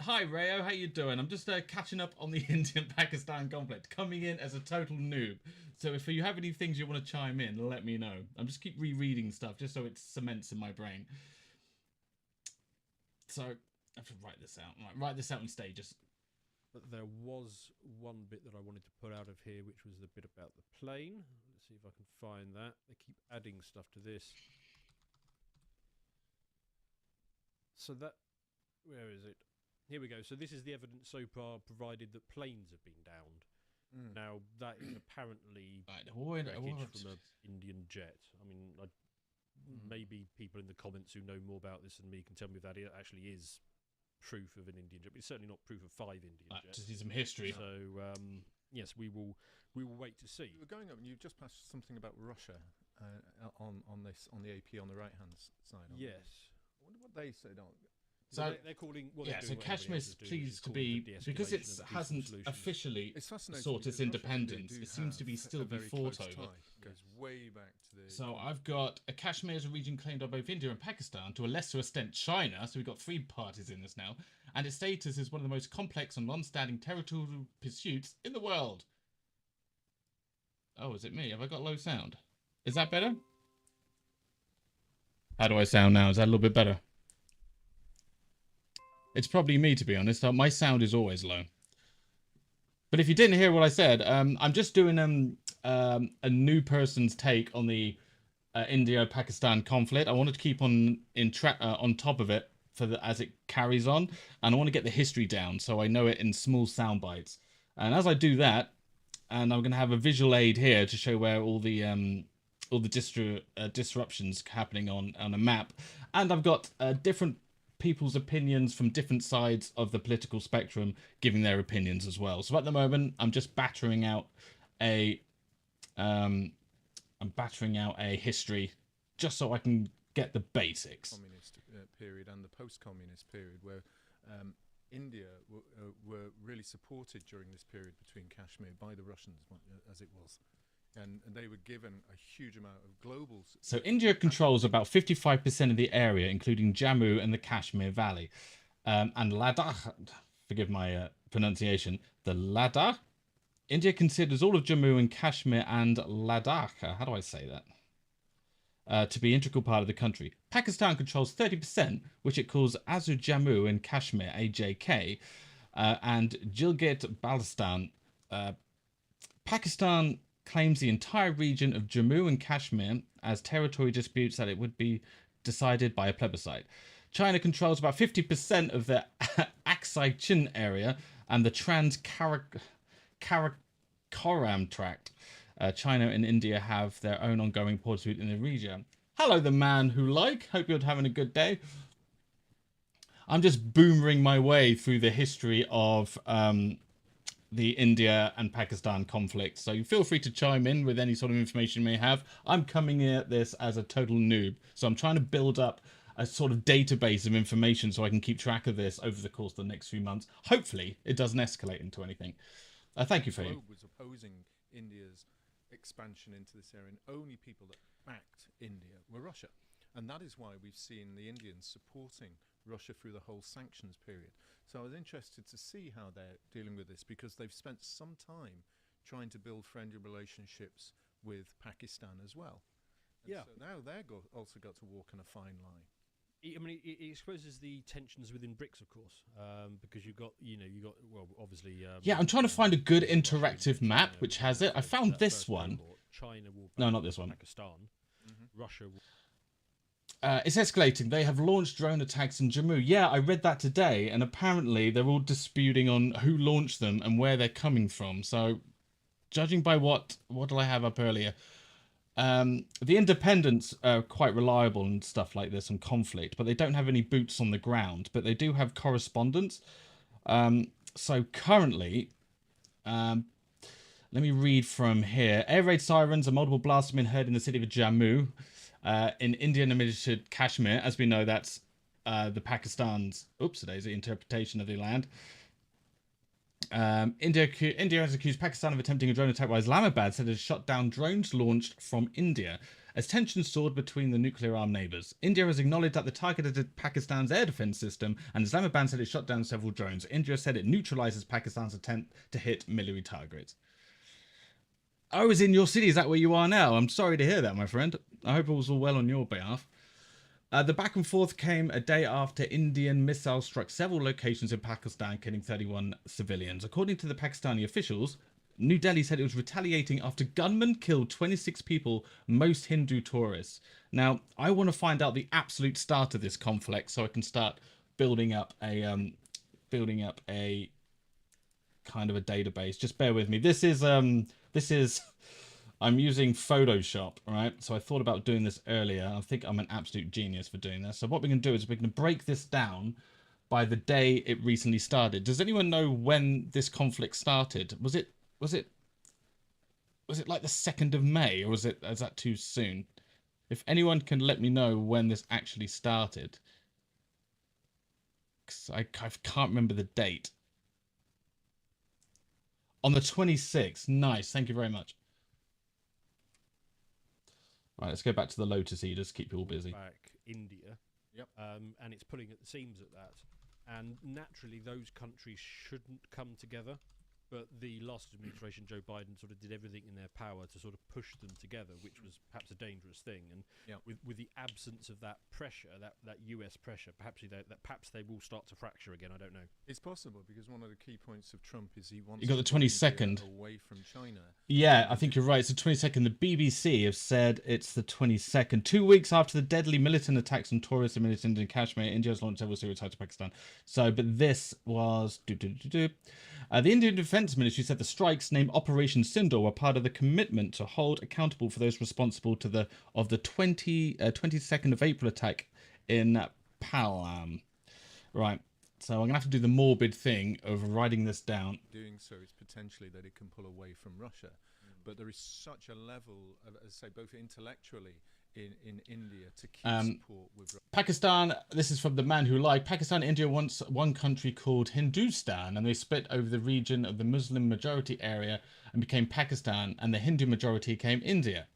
Hi, Rayo, how you doing? I'm just catching up on the Indian-Pakistan conflict, coming in as a total noob. So if you have any things you want to chime in, let me know. I'm just keep rereading stuff just so it cements in my brain. So I have to write this out. Right, write this out in stages. But there was one bit that I wanted to put out of here, which was the bit about the plane. Let's see if I can find that. They keep adding stuff to this. So that... Where is it? Here we go. So this is the evidence so far provided that planes have been downed. Now, that is apparently wreckage from an Indian jet. I mean, maybe people in the comments who know more about this than me can tell me if that actually is proof of an Indian jet, but it's certainly not proof of 5 Indian jets. To see some history. So yes, we will wait to see. You were going up, and you just passed something about Russia on the AP on the right hand side. Yes. I wonder what they said. So they're calling. So Kashmir's pleased to be, because it hasn't officially sought its independence. It seems to be still be fought over. Goes way back to the. So I've got Kashmir as a region claimed by both India and Pakistan, to a lesser extent China. So we've got 3 parties in this now, and its status is one of the most complex and long-standing territorial pursuits in the world. Oh, is it me? Have I got low sound? Is that better? How do I sound now? Is that a little bit better? It's probably me, to be honest. My sound is always low. But if you didn't hear what I said, I'm just doing a new person's take on the India-Pakistan conflict. I wanted to keep on top of it as it carries on, and I want to get the history down so I know it in small sound bites. And as I do that, and I'm going to have a visual aid here to show where all the disruptions happening on a map, and I've got different people's opinions from different sides of the political spectrum giving their opinions as well. So at the moment, I'm just battering out a history just so I can get the basics. Communist period and the post-communist period, where India were really supported during this period between Kashmir by the Russians, as it was. And they were given a huge amount of global... So India controls about 55% of the area, including Jammu and the Kashmir Valley. And Ladakh, forgive my pronunciation, the Ladakh. India considers all of Jammu and Kashmir and Ladakh, how do I say that? To be an integral part of the country. Pakistan controls 30%, which it calls Azu Jammu and Kashmir, AJK, and Gilgit-Baltistan. Pakistan claims the entire region of Jammu and Kashmir as territory disputes that it would be decided by a plebiscite. China controls about 50% of the Aksai Chin area and the Trans-Karakoram tract. China and India have their own ongoing dispute in the region. Hello, the man who hope you're having a good day. I'm just boomering my way through the history of the India and Pakistan conflict. So you feel free to chime in with any sort of information you may have. I'm coming in at this as a total noob. So I'm trying to build up a sort of database of information so I can keep track of this over the course of the next few months. Hopefully it doesn't escalate into anything. Thank you, Faye. The globe was opposing India's expansion into this area, and only people that backed India were Russia. And that is why we've seen the Indians supporting Russia through the whole sanctions period. So I was interested to see how they're dealing with this, because they've spent some time trying to build friendly relationships with Pakistan as well. And so now they've also got to walk on a fine line. I mean, it exposes the tensions within BRICS, of course, because you've got, well, obviously. Yeah, I'm trying to find a good interactive map which has it. I found this one. China will no, not this one. Pakistan. Russia will. It's escalating. They have launched drone attacks in Jammu. Yeah, I read that today, and apparently they're all disputing on who launched them and where they're coming from. So, judging by what did I have up earlier? The independents are quite reliable and stuff like this and conflict, but they don't have any boots on the ground. But they do have correspondence. So currently, let me read from here. Air raid sirens and multiple blasts have been heard in the city of Jammu. In Indian administered Kashmir, as we know, that's the Pakistan's oopsie-daisy interpretation of the land. India has accused Pakistan of attempting a drone attack, while Islamabad said it has shot down drones launched from India as tensions soared between the nuclear-armed neighbours. India has acknowledged that the targeted Pakistan's air defence system, and Islamabad said it shot down several drones. India said it neutralises Pakistan's attempt to hit military targets. I was in your city. Is that where you are now? I'm sorry to hear that, my friend. I hope it was all well on your behalf. The back and forth came a day after Indian missiles struck several locations in Pakistan, killing 31 civilians. According to the Pakistani officials, New Delhi said it was retaliating after gunmen killed 26 people, most Hindu tourists. Now, I want to find out the absolute start of this conflict so I can start building up a kind of a database. Just bear with me. This is I'm using Photoshop, right? So I thought about doing this earlier. I think I'm an absolute genius for doing this. So what we're going to do is we're going to break this down by the day it recently started. Does anyone know when this conflict started? Was it like the 2nd of May, or is that too soon? If anyone can let me know when this actually started, 'cause I can't remember the date. On the 26th. Nice. Thank you very much. Right, let's go back to the Lotus Eaters. Keep you all busy. Back India. Yep. And it's pulling at the seams at that. And naturally, those countries shouldn't come together. But the last administration, Joe Biden, sort of did everything in their power to sort of push them together, which was perhaps a dangerous thing. And with the absence of that pressure, that US pressure, perhaps they will start to fracture again. I don't know. It's possible, because one of the key points of Trump is he wants you got the 22nd away from China. Yeah, I think you're right. It's the 22nd. The BBC have said it's the 22nd. 2 weeks after the deadly militant attacks on tourists and militants in Kashmir, India has launched several serious attacks to Pakistan. So, but this was the Indian Defence Ministry said the strikes, named Operation Sindoor, were part of the commitment to hold accountable for those responsible to the 22nd of April attack in Palam. Right. So I'm going to have to do the morbid thing of writing this down. Doing so is potentially that it can pull away from Russia. But there is such a level of, as I say, both intellectually in India to keep support with Pakistan. This is from the man who lied. Pakistan and India once one country called Hindustan, and they split over the region of the Muslim majority area and became Pakistan, and the Hindu majority became India.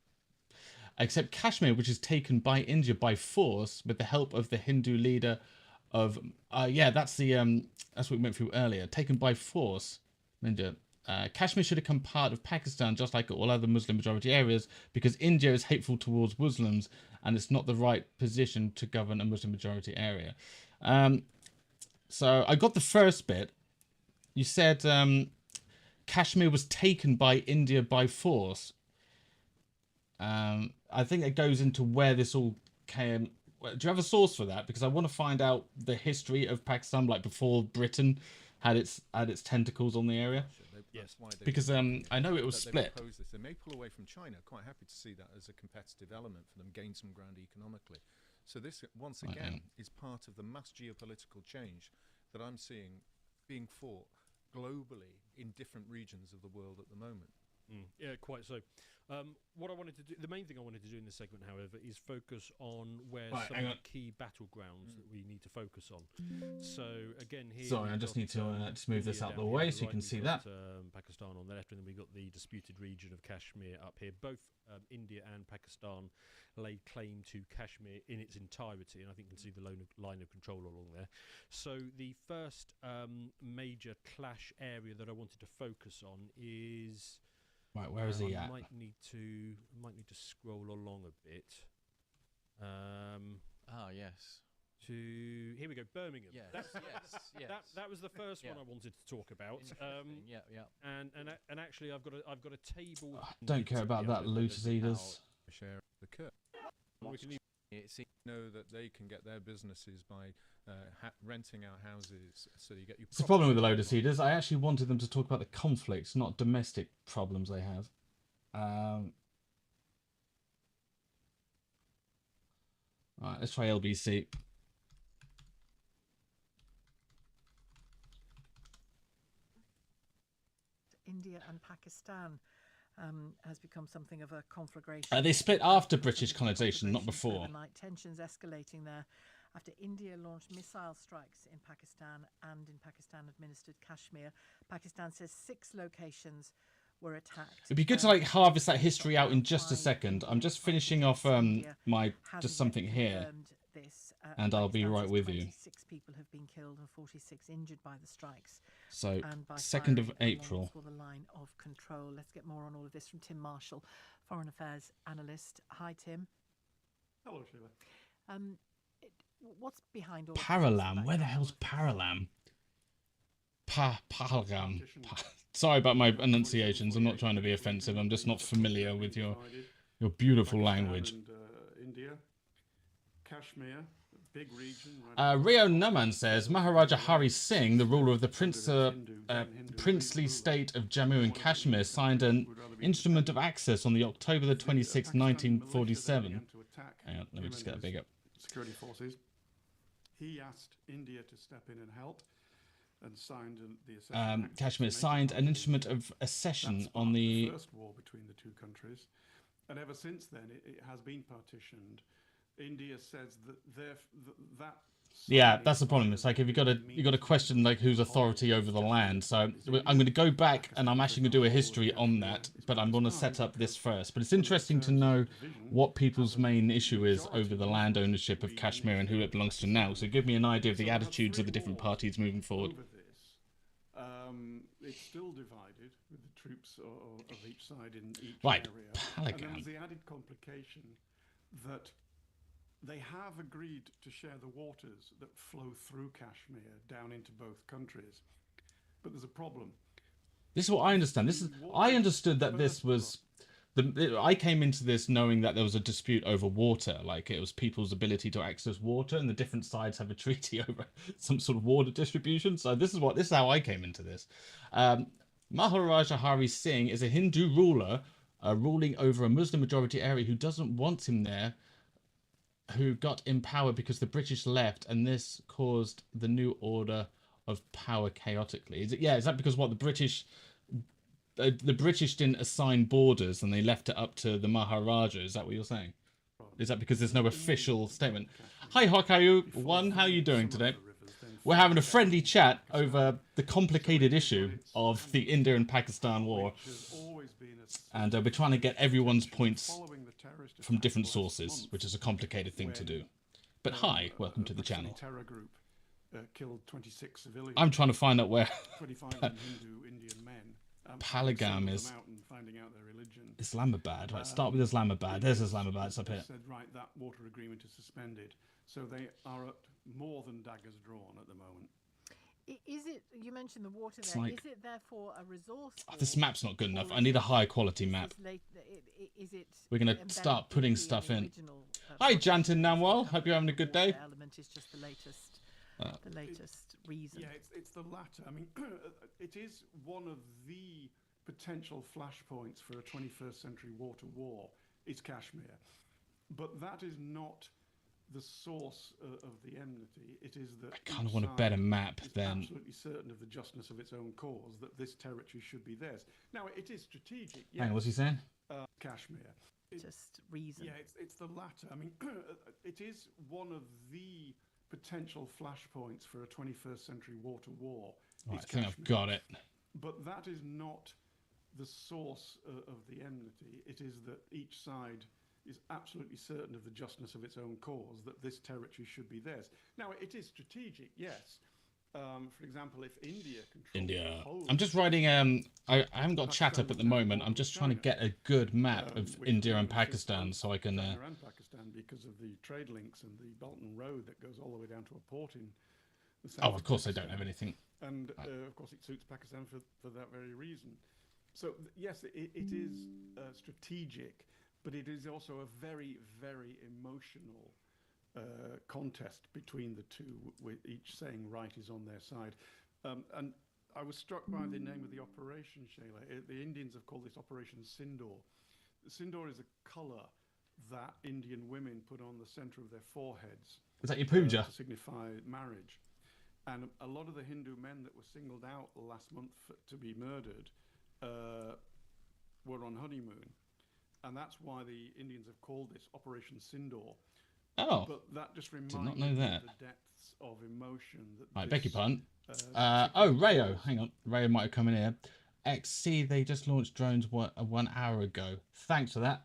Except Kashmir, which is taken by India by force with the help of the Hindu leader of that's what we went through earlier. Taken by force, India. Kashmir should become part of Pakistan, just like all other Muslim majority areas, because India is hateful towards Muslims and it's not the right position to govern a Muslim majority area. So I got the first bit. You said Kashmir was taken by India by force. I think it goes into where this all came. Do you have a source for that? Because I want to find out the history of Pakistan, like before Britain had its tentacles on the area. Yes, because I know it was split. They may pull away from China. Quite happy to see that as a competitive element for them, gain some ground economically. So this, once again, is part of the mass geopolitical change that I'm seeing being fought globally in different regions of the world at the moment. Yeah, quite so. What I wanted to do, the main thing I wanted to do in this segment, however, is focus on where some of the key battlegrounds that we need to focus on. So again, here. Sorry, I just need to just move this out of the way so you can see that. Pakistan on the left, and then we got the disputed region of Kashmir up here. Both India and Pakistan laid claim to Kashmir in its entirety, and I think you can see the line of control along there. So the first major clash area that I wanted to focus on is. Right, where is he at? I might need to scroll along a bit. Yes. to here we go, Birmingham. Yes, yes. That was the first one I wanted to talk about. Yeah. And actually, I've got a table. I don't care about that, Looters Eaters. Share the curve. We can know that they can get their businesses by renting out houses, so you get your. It's the problem with the Lotus Eaters. I actually wanted them to talk about the conflicts, not domestic problems they have. Right, let's try LBC. India and Pakistan has become something of a conflagration. They split after British colonization, not before. Tensions escalating there after India launched missile strikes in Pakistan and in Pakistan-administered Kashmir. Pakistan says 6 locations were attacked. It'd be good to like harvest that history out in just a second. I'm just finishing off my just something here, and I'll be right with you. 26 people have been killed and 46 injured by the strikes. So 2nd of April. For the line of control. Let's get more on all of this from Tim Marshall, Foreign Affairs analyst. Hi, Tim. Hello, Sheila. What's behind all Paralam? Where the hell's Paralam? Pahalgam. Sorry about my enunciations. I'm not trying to be offensive. I'm just not familiar with your beautiful language. And, India, Kashmir, big region. Rio Naman says Maharaja Hari Singh, the ruler of the princely state of Jammu and Kashmir, signed an instrument of access on the October the 26th, 1947. Hang on, let me just get that big up. Security forces. He asked India to step in and help, and signed the accession. Kashmir signed an instrument of accession on the first war between the two countries, and ever since then it has been partitioned. India says that yeah, that's the problem. It's like if you got to question like who's authority over the land. So I'm going to go back and I'm actually going to do a history on that, but I'm going to set up this first. But it's interesting to know what people's main issue is over the land ownership of Kashmir and who it belongs to now. So give me an idea of the attitudes of the different parties moving forward. It's still divided with the troops of each side in each right. area. And then there's the added complication that they have agreed to share the waters that flow through Kashmir down into both countries. But there's a problem. This is what I understand. I understood that this was I came into this knowing that there was a dispute over water, like it was people's ability to access water, and the different sides have a treaty over some sort of water distribution. So this is how I came into this. Maharaja Hari Singh is a Hindu ruler ruling over a Muslim majority area who doesn't want him there, who got in power because the British left, and this caused the new order of power chaotically. Is that because what the British didn't assign borders and they left it up to the Maharaja? Is that what you're saying? Is that because there's no official statement? Hi Hokayu1, how are you doing today? We're having a friendly chat over the complicated issue of the India and Pakistan war, and we're trying to get everyone's points from different sources, which is a complicated thing to do. But hi, welcome to the channel. Terror group killed 26 civilians. I'm trying to find out where 25 Hindu Indian men. Palagam is finding out their religion. Islamabad. Right, start with Islamabad. There's Islamabad. It's up here. Said right, that water agreement is suspended, so they are at more than daggers drawn at the moment. Is it? You mentioned the water there. Like, is it therefore a resource? This map's not good enough. I need a high quality map. We're gonna start putting stuff in. Hi, Jantin Namwal. Hope you're having a good day. Element is just the latest reason. Yeah, it's the latter. I mean, it is one of the potential flashpoints for a 21st century water war. Is Kashmir, but that is not the source of the enmity. It is that I kind of want a better map than absolutely certain of the justness of its own cause, that this territory should be theirs. Now, it is strategic. Yes. Hang on, what's he saying? Kashmir. Just reason. Yeah, it's the latter. I mean, it is one of the potential flashpoints for a 21st century water war. Right, I think I've got it. But that is not the source of the enmity. It is that each side is absolutely certain of the justness of its own cause, that this territory should be theirs. Now, it is strategic, yes. For example, if India controls I'm just writing. I haven't got chat up at the moment. I'm just trying to get a good map of India and Pakistan so I can because of the trade links and the Bolton Road that goes all the way down to a port in the south. Oh, of course they don't have anything. And of course it suits Pakistan for that very reason. So yes, it is strategic, but it is also a very, very emotional contest between the two, with each saying right is on their side. And I was struck by the name of the operation, Shayla. The Indians have called this Operation Sindoor. Sindoor is a colour that Indian women put on the centre of their foreheads. Is that your puja? To signify marriage. And a lot of the Hindu men that were singled out last month to be murdered were on honeymoon. And that's why the Indians have called this Operation Sindoor. Oh, but that just did not know that. The depths of emotion that Right, beg your pardon. Oh, Rayo, hang on. Rayo might have come in here. XC, they just launched drones 1 hour ago. Thanks for that.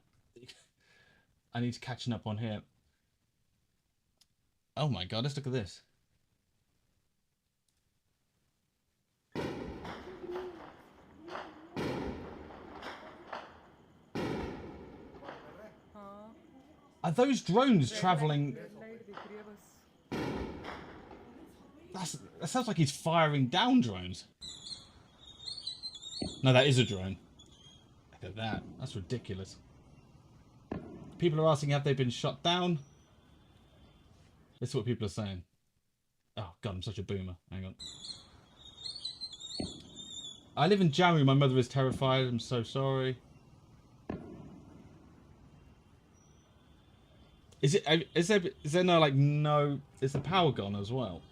I need to catching up on here. Oh my god, let's look at this. Are those drones traveling? That sounds like he's firing down drones. No, that is a drone. Look at that. That's ridiculous. People are asking, have they been shot down? This is what people are saying. Oh, God, I'm such a boomer. Hang on. I live in Jammu. My mother is terrified. I'm so sorry. Is there no, like, no... Is the power gone as well?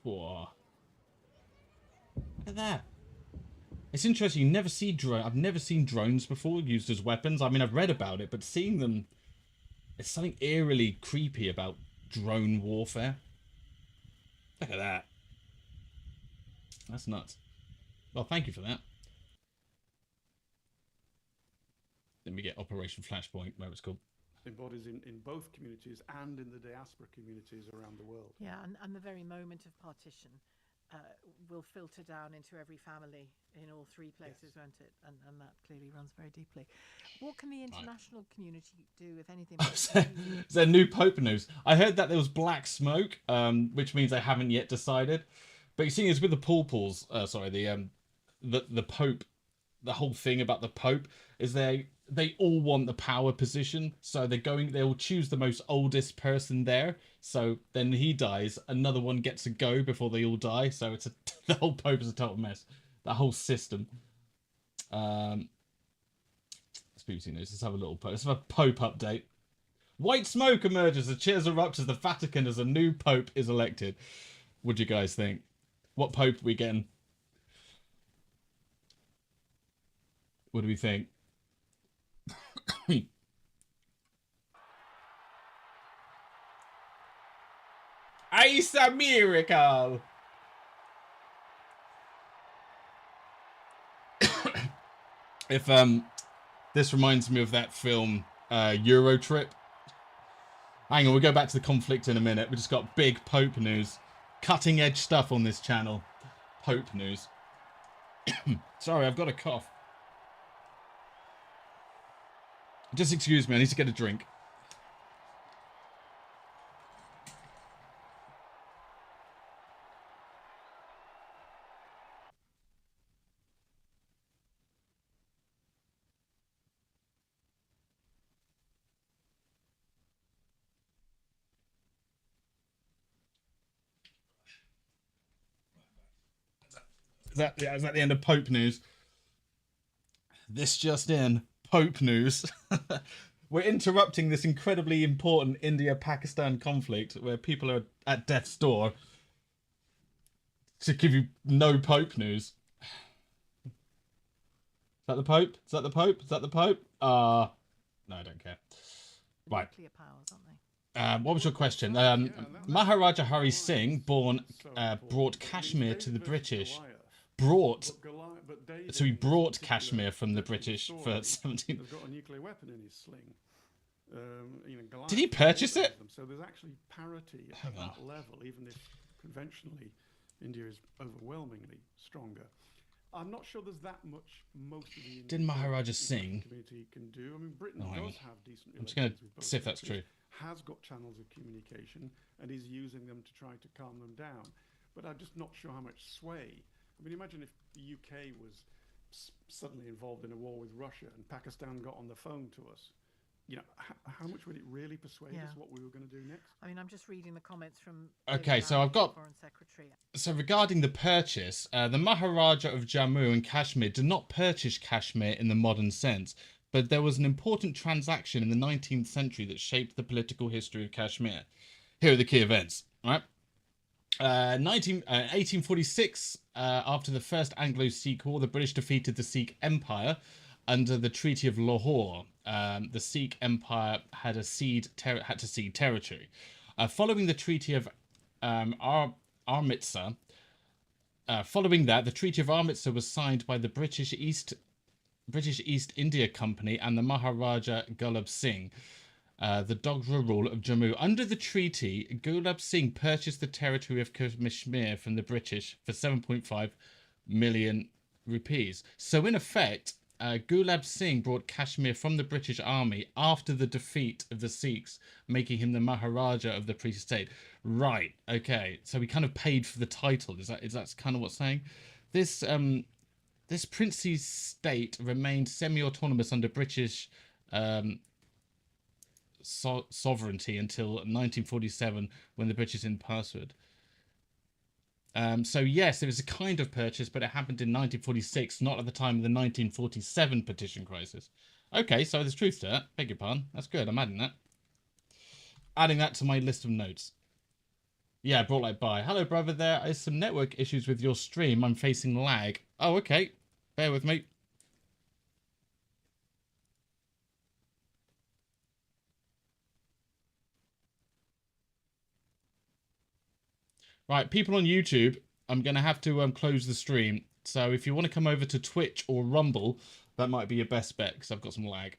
Whoa. Look at that. It's interesting, you never see I've never seen drones before used as weapons. I mean, I've read about it, but seeing them... There's something eerily creepy about drone warfare. Look at that. That's nuts. Well, thank you for that. Let me get Operation Flashpoint, where it's called. Embodies in both communities and in the diaspora communities around the world. Yeah, and the very moment of partition will filter down into every family in all three places, won't it? And that clearly runs very deeply. What can the international community do, if anything? Is there new Pope news? I heard that there was black smoke, which means they haven't yet decided. But you're seeing is with the the Pope, the whole thing about the Pope is they all want the power position, so they'll choose the most oldest person there. So then he dies, another one gets to go before they all die. So it's the whole Pope is a total mess. That whole system. It's BBC News. Let's have a little let's have a Pope update. White smoke emerges. The cheers erupt as the Vatican as a new Pope is elected. What do you guys think? What Pope are we getting? What do we think? It's a miracle. If this reminds me of that film Euro Trip. Hang on, we'll go back to the conflict in a minute. We just got big Pope news. Cutting edge stuff on this channel. Pope news. Sorry, I've got a cough. Just excuse me, I need to get a drink. Is that the end of Pope news? This just in. Pope news. We're interrupting this incredibly important India-Pakistan conflict where people are at death's door to give you no Pope news. Is that the Pope? Is that the Pope? Is that the Pope? No, I don't care. Right. Nuclear powers, aren't they? What was your question? Maharaja Hari Singh brought Kashmir to the British. So he brought Kashmir from the British for 17. Has got a nuclear weapon in his sling. Did he purchase it? So there's actually parity at that level, even if conventionally India is overwhelmingly stronger. I'm not sure there's that much most of the Did Maharaja Singh? Community can do. I mean, Britain Oh, hang on. does have decent I'm just going relations with to both see if that's countries, true. has got channels of communication, and is using them to try to calm them down. But I'm just not sure how much sway. I mean, imagine if the UK was suddenly involved in a war with Russia and Pakistan got on the phone to us. You know, how much would it really persuade us what we were going to do next? I mean, I'm just reading the comments from. Okay, so I've got. Foreign Secretary. So regarding the purchase, the Maharaja of Jammu and Kashmir did not purchase Kashmir in the modern sense, but there was an important transaction in the 19th century that shaped the political history of Kashmir. Here are the key events. All right. 1846, after the First Anglo-Sikh War, the British defeated the Sikh Empire under the Treaty of Lahore. The Sikh Empire had to cede territory. Following the Treaty of Amritsar, the Treaty of Amritsar was signed by the British East India Company and the Maharaja Gulab Singh, the Dogra rule of Jammu. Under the treaty, Gulab Singh purchased the territory of Kashmir from the British for 7.5 million rupees. So in effect, Gulab Singh brought Kashmir from the British army after the defeat of the Sikhs, making him the Maharaja of the priestly state. Right, okay, so he kind of paid for the title. Is that kind of what's saying? This princely state remained semi-autonomous under British sovereignty until 1947, when the British in password. So yes, it was a kind of purchase, but it happened in 1946, not at the time of the 1947 petition crisis. Okay, so there's truth to that. Beg your pardon. That's good. I'm adding that. Adding that to my list of notes. Yeah, brought like by. Hello, brother. There is some network issues with your stream. I'm facing lag. Oh, okay. Bear with me. Right, people on YouTube, I'm going to have to close the stream. So if you want to come over to Twitch or Rumble, that might be your best bet because I've got some lag.